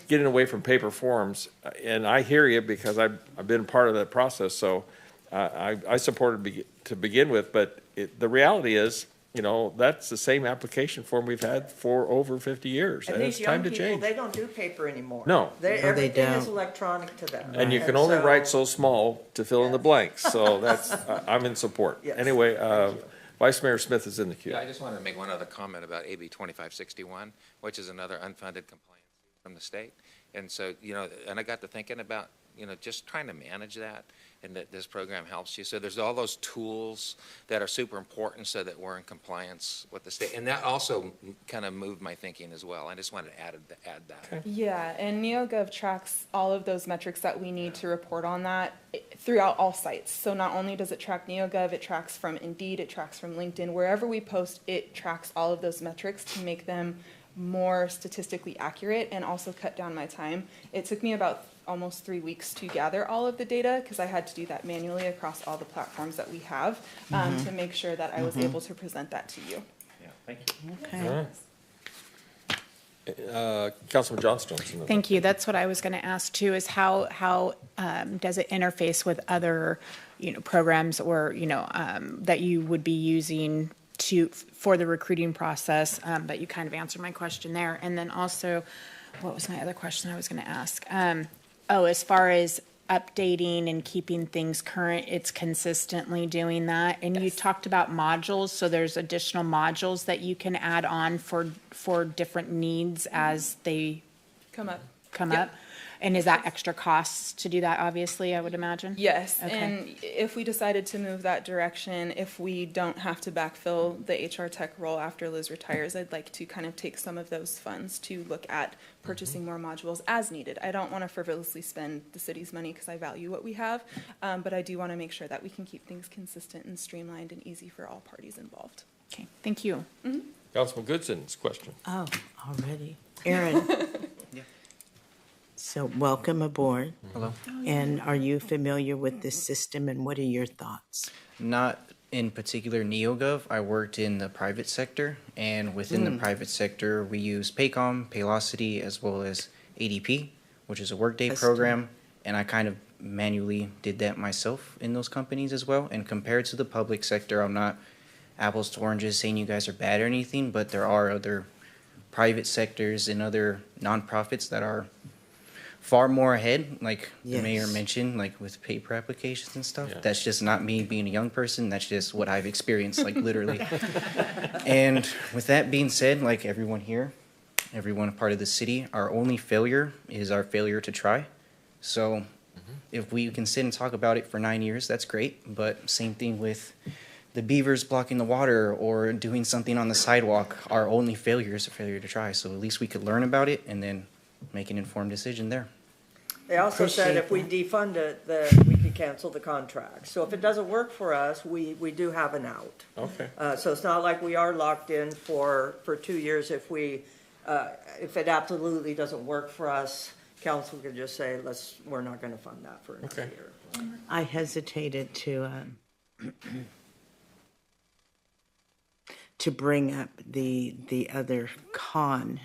getting away from paper forms. And I hear you because I've been part of that process. So I supported to begin with, but the reality is, that's the same application form we've had for over 50 years, and it's these time young to people, change. they don't do paper anymore. No. they Everything is don't. electronic to them. And you can only so- write so small to fill in the blanks. So I'm in support. Yes. Anyway, Vice Mayor Smith is in the queue. Yeah, I just wanted to make one other comment about AB 2561, which is another unfunded compliance from the state. And so, and I got to thinking about, just trying to manage that, and that this program helps you. So there's all those tools that are super important so that we're in compliance with the state. And that also kind of moved my thinking as well. I just wanted to add that. Yeah, and NeoGov tracks all of those metrics that we need to report on that throughout all sites. So not only does it track NeoGov, it tracks from Indeed, it tracks from LinkedIn. Wherever we post, it tracks all of those metrics to make them more statistically accurate and also cut down my time. It took me about almost 3 weeks to gather all of the data because I had to do that manually across all the platforms that we have to make sure that I was able to present that to you. Yeah, thank you. Okay. Councilman Johnston. Thank you. That's what I was going to ask too, is how does it interface with other, programs or, that you would be using for the recruiting process, but you kind of answered my question there. And then also, what was my other question I was going to ask? As far as updating and keeping things current, it's consistently doing that. And you talked about modules, so there's additional modules that you can add on for different needs as they Come up. up. And is that extra costs to do that, obviously, I would imagine? Yes, Okay. and if we decided to move that direction, if we don't have to backfill the HR tech role after Liz retires, I'd like to kind of take some of those funds to look at purchasing more modules as needed. I don't want to frivolously spend the city's money because I value what we have, but I do want to make sure that we can keep things consistent and streamlined and easy for all parties involved. Okay, thank you. Councilman Goodson's question. Oh, already. Aaron. So welcome aboard. Hello. And are you familiar with this system and what are your thoughts? Not in particular NeoGov, I worked in the private sector, and within the private sector, we use Paycom, Paylocity, as well as ADP, which is a Workday program, and I kind of manually did that myself in those companies as well. And compared to the public sector, I'm not apples to oranges saying you guys are bad or anything, but there are other private sectors and other nonprofits that are far more ahead, like the mayor Yes. mentioned, like with paper applications and stuff. That's just not me being a young person. That's just what I've experienced, like literally. And with that being said, like everyone here, everyone a part of the city, our only failure is our failure to try. So if we can sit and talk about it for 9 years, that's great. But same thing with the beavers blocking the water or doing something on the sidewalk. Our only failure is a failure to try. So at least we could learn about it and then make an informed decision there. They also said if we defund it, that we could cancel the contract. So if it doesn't work for us, we do have an out. Okay. So it's not like we are locked in for 2 years. If it absolutely doesn't work for us, council could just say, we're not gonna fund that for another year. I hesitated to bring up the other con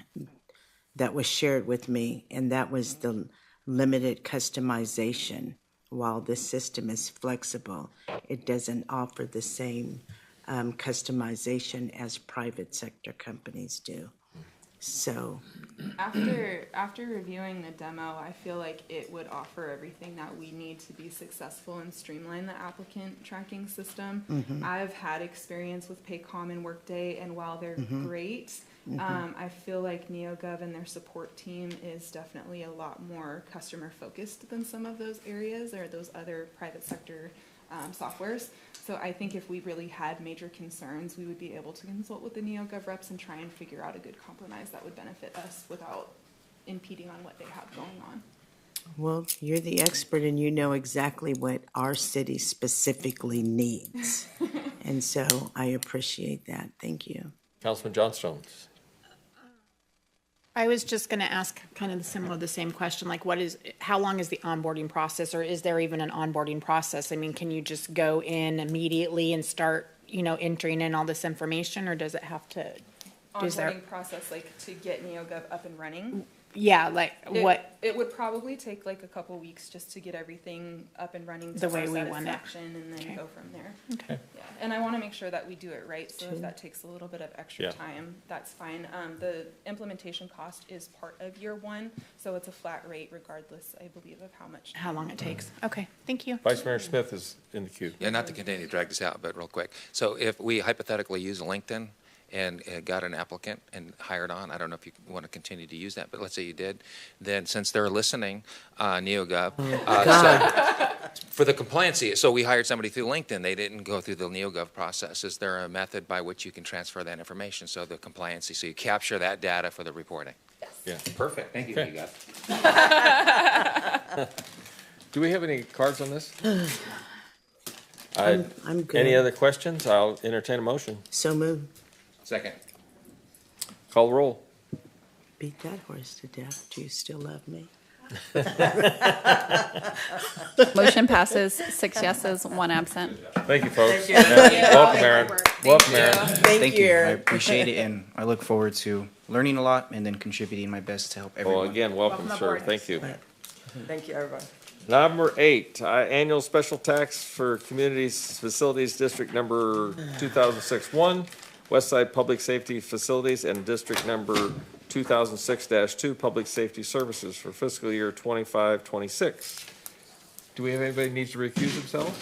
that was shared with me, and that was the limited customization. While this system is flexible, it doesn't offer the same customization as private sector companies do. So After reviewing the demo, I feel like it would offer everything that we need to be successful and streamline the applicant tracking system. I've had experience with Paycom and Workday, and while they're great, I feel like NeoGov and their support team is definitely a lot more customer focused than some of those areas or those other private sector softwares. So I think if we really had major concerns, we would be able to consult with the NeoGov reps and try and figure out a good compromise that would benefit us without impeding on what they have going on. well, you're the expert and you know exactly what our city specifically needs. And so I appreciate that. Thank you. Councilman Johnstone. I was just going to ask kind of the same question, like how long is the onboarding process, or is there even an onboarding process? I mean, can you just go in immediately and start, entering in all this information, or does it have to? Onboarding process, like to get NeoGov up and running? Yeah, like what? It would probably take like a couple weeks just to get everything up and running to The way our we want it. satisfaction, and then Okay. go from there. Okay. Yeah, and I want to make sure that we do it right, so Sure. if that takes a little bit of extra Yeah. time, that's fine. The implementation cost is part of year one, so it's a flat rate regardless, I believe, of How long it takes? Okay, thank you. Vice Mayor Smith is in the queue. Yeah, not to continue to drag this out, but real quick. So if we hypothetically use LinkedIn and got an applicant and hired on, I don't know if you want to continue to use that, but let's say you did, then since they're listening, NeoGov, so for the compliancy, so we hired somebody through LinkedIn, they didn't go through the NeoGov process. Is there a method by which you can transfer that information, so the compliancy, so you capture that data for the reporting? Yes. Yeah. Perfect, thank you, Okay. NeoGov. Do we have any cards on this? I'm good. Any other questions? I'll entertain a motion. So moved. Second. Call the roll. Beat that horse to death. Do you still love me? Motion passes, 6 yeses, 1 absent. Thank you, folks. Thank you. Yeah. Welcome, Aaron. Welcome, Aaron. Thank you, I Aaron. appreciate it, and I look forward to learning a lot and then contributing my best to help everyone. Well, again, welcome, sir. Thank you. Thank you, everybody. Number 8, annual special tax for Communities Facilities District Number 2006-1, Westside Public Safety Facilities, and District Number 2006-2, Public Safety Services for fiscal year 25-26. Do we have anybody who needs to recuse themselves?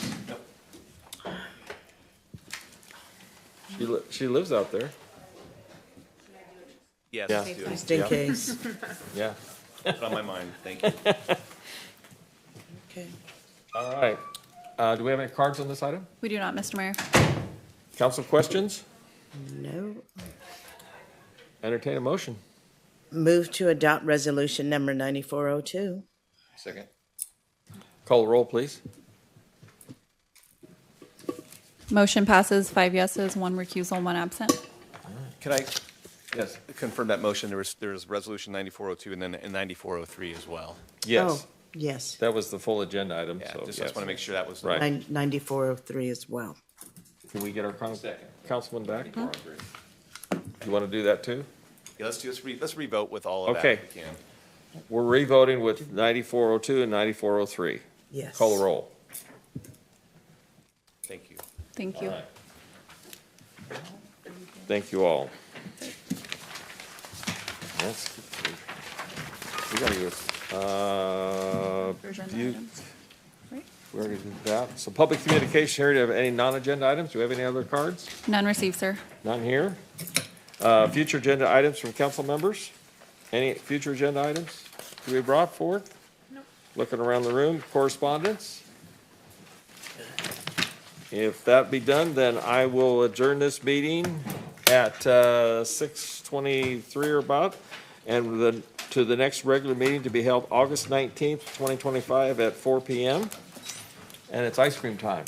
She lives out there. Yes. Yeah. do it. Just in Yeah. case. Yeah. Put it on my mind, thank you. Okay. All right. Do we have any cards on this item? We do not, Mr. Mayor. Council questions? No. Entertain a motion. Move to adopt resolution number 9402. Second. Call the roll, please. Motion passes, 5 yeses, 1 recusal, 1 absent. Can I Yes. confirm that motion? There was resolution 9402 and then 9403 as well. Yes. Oh, yes. That was the full agenda item, Yeah, so just yes. want to make sure that was. Right. 9403 as well. Can we get our Second. councilman back? You want to do that too? Yeah, let's revote with all of that Okay. if we can. We're revoting with 9402 and 9403. Yes. Call the roll. Thank you. Thank you. Thank you all. That's, we gotta go, Agenda you, items, right? we already did that. So public communication here, do you have any non-agenda items? Do we have any other cards? None received, sir. None here. Future agenda items from council members? Any future agenda items to be brought forth? Nope. Looking around the room, correspondence? If that be done, then I will adjourn this meeting at 6:23 or about, and to the next regular meeting to be held August 19th, 2025 at 4 p.m. And it's ice cream time.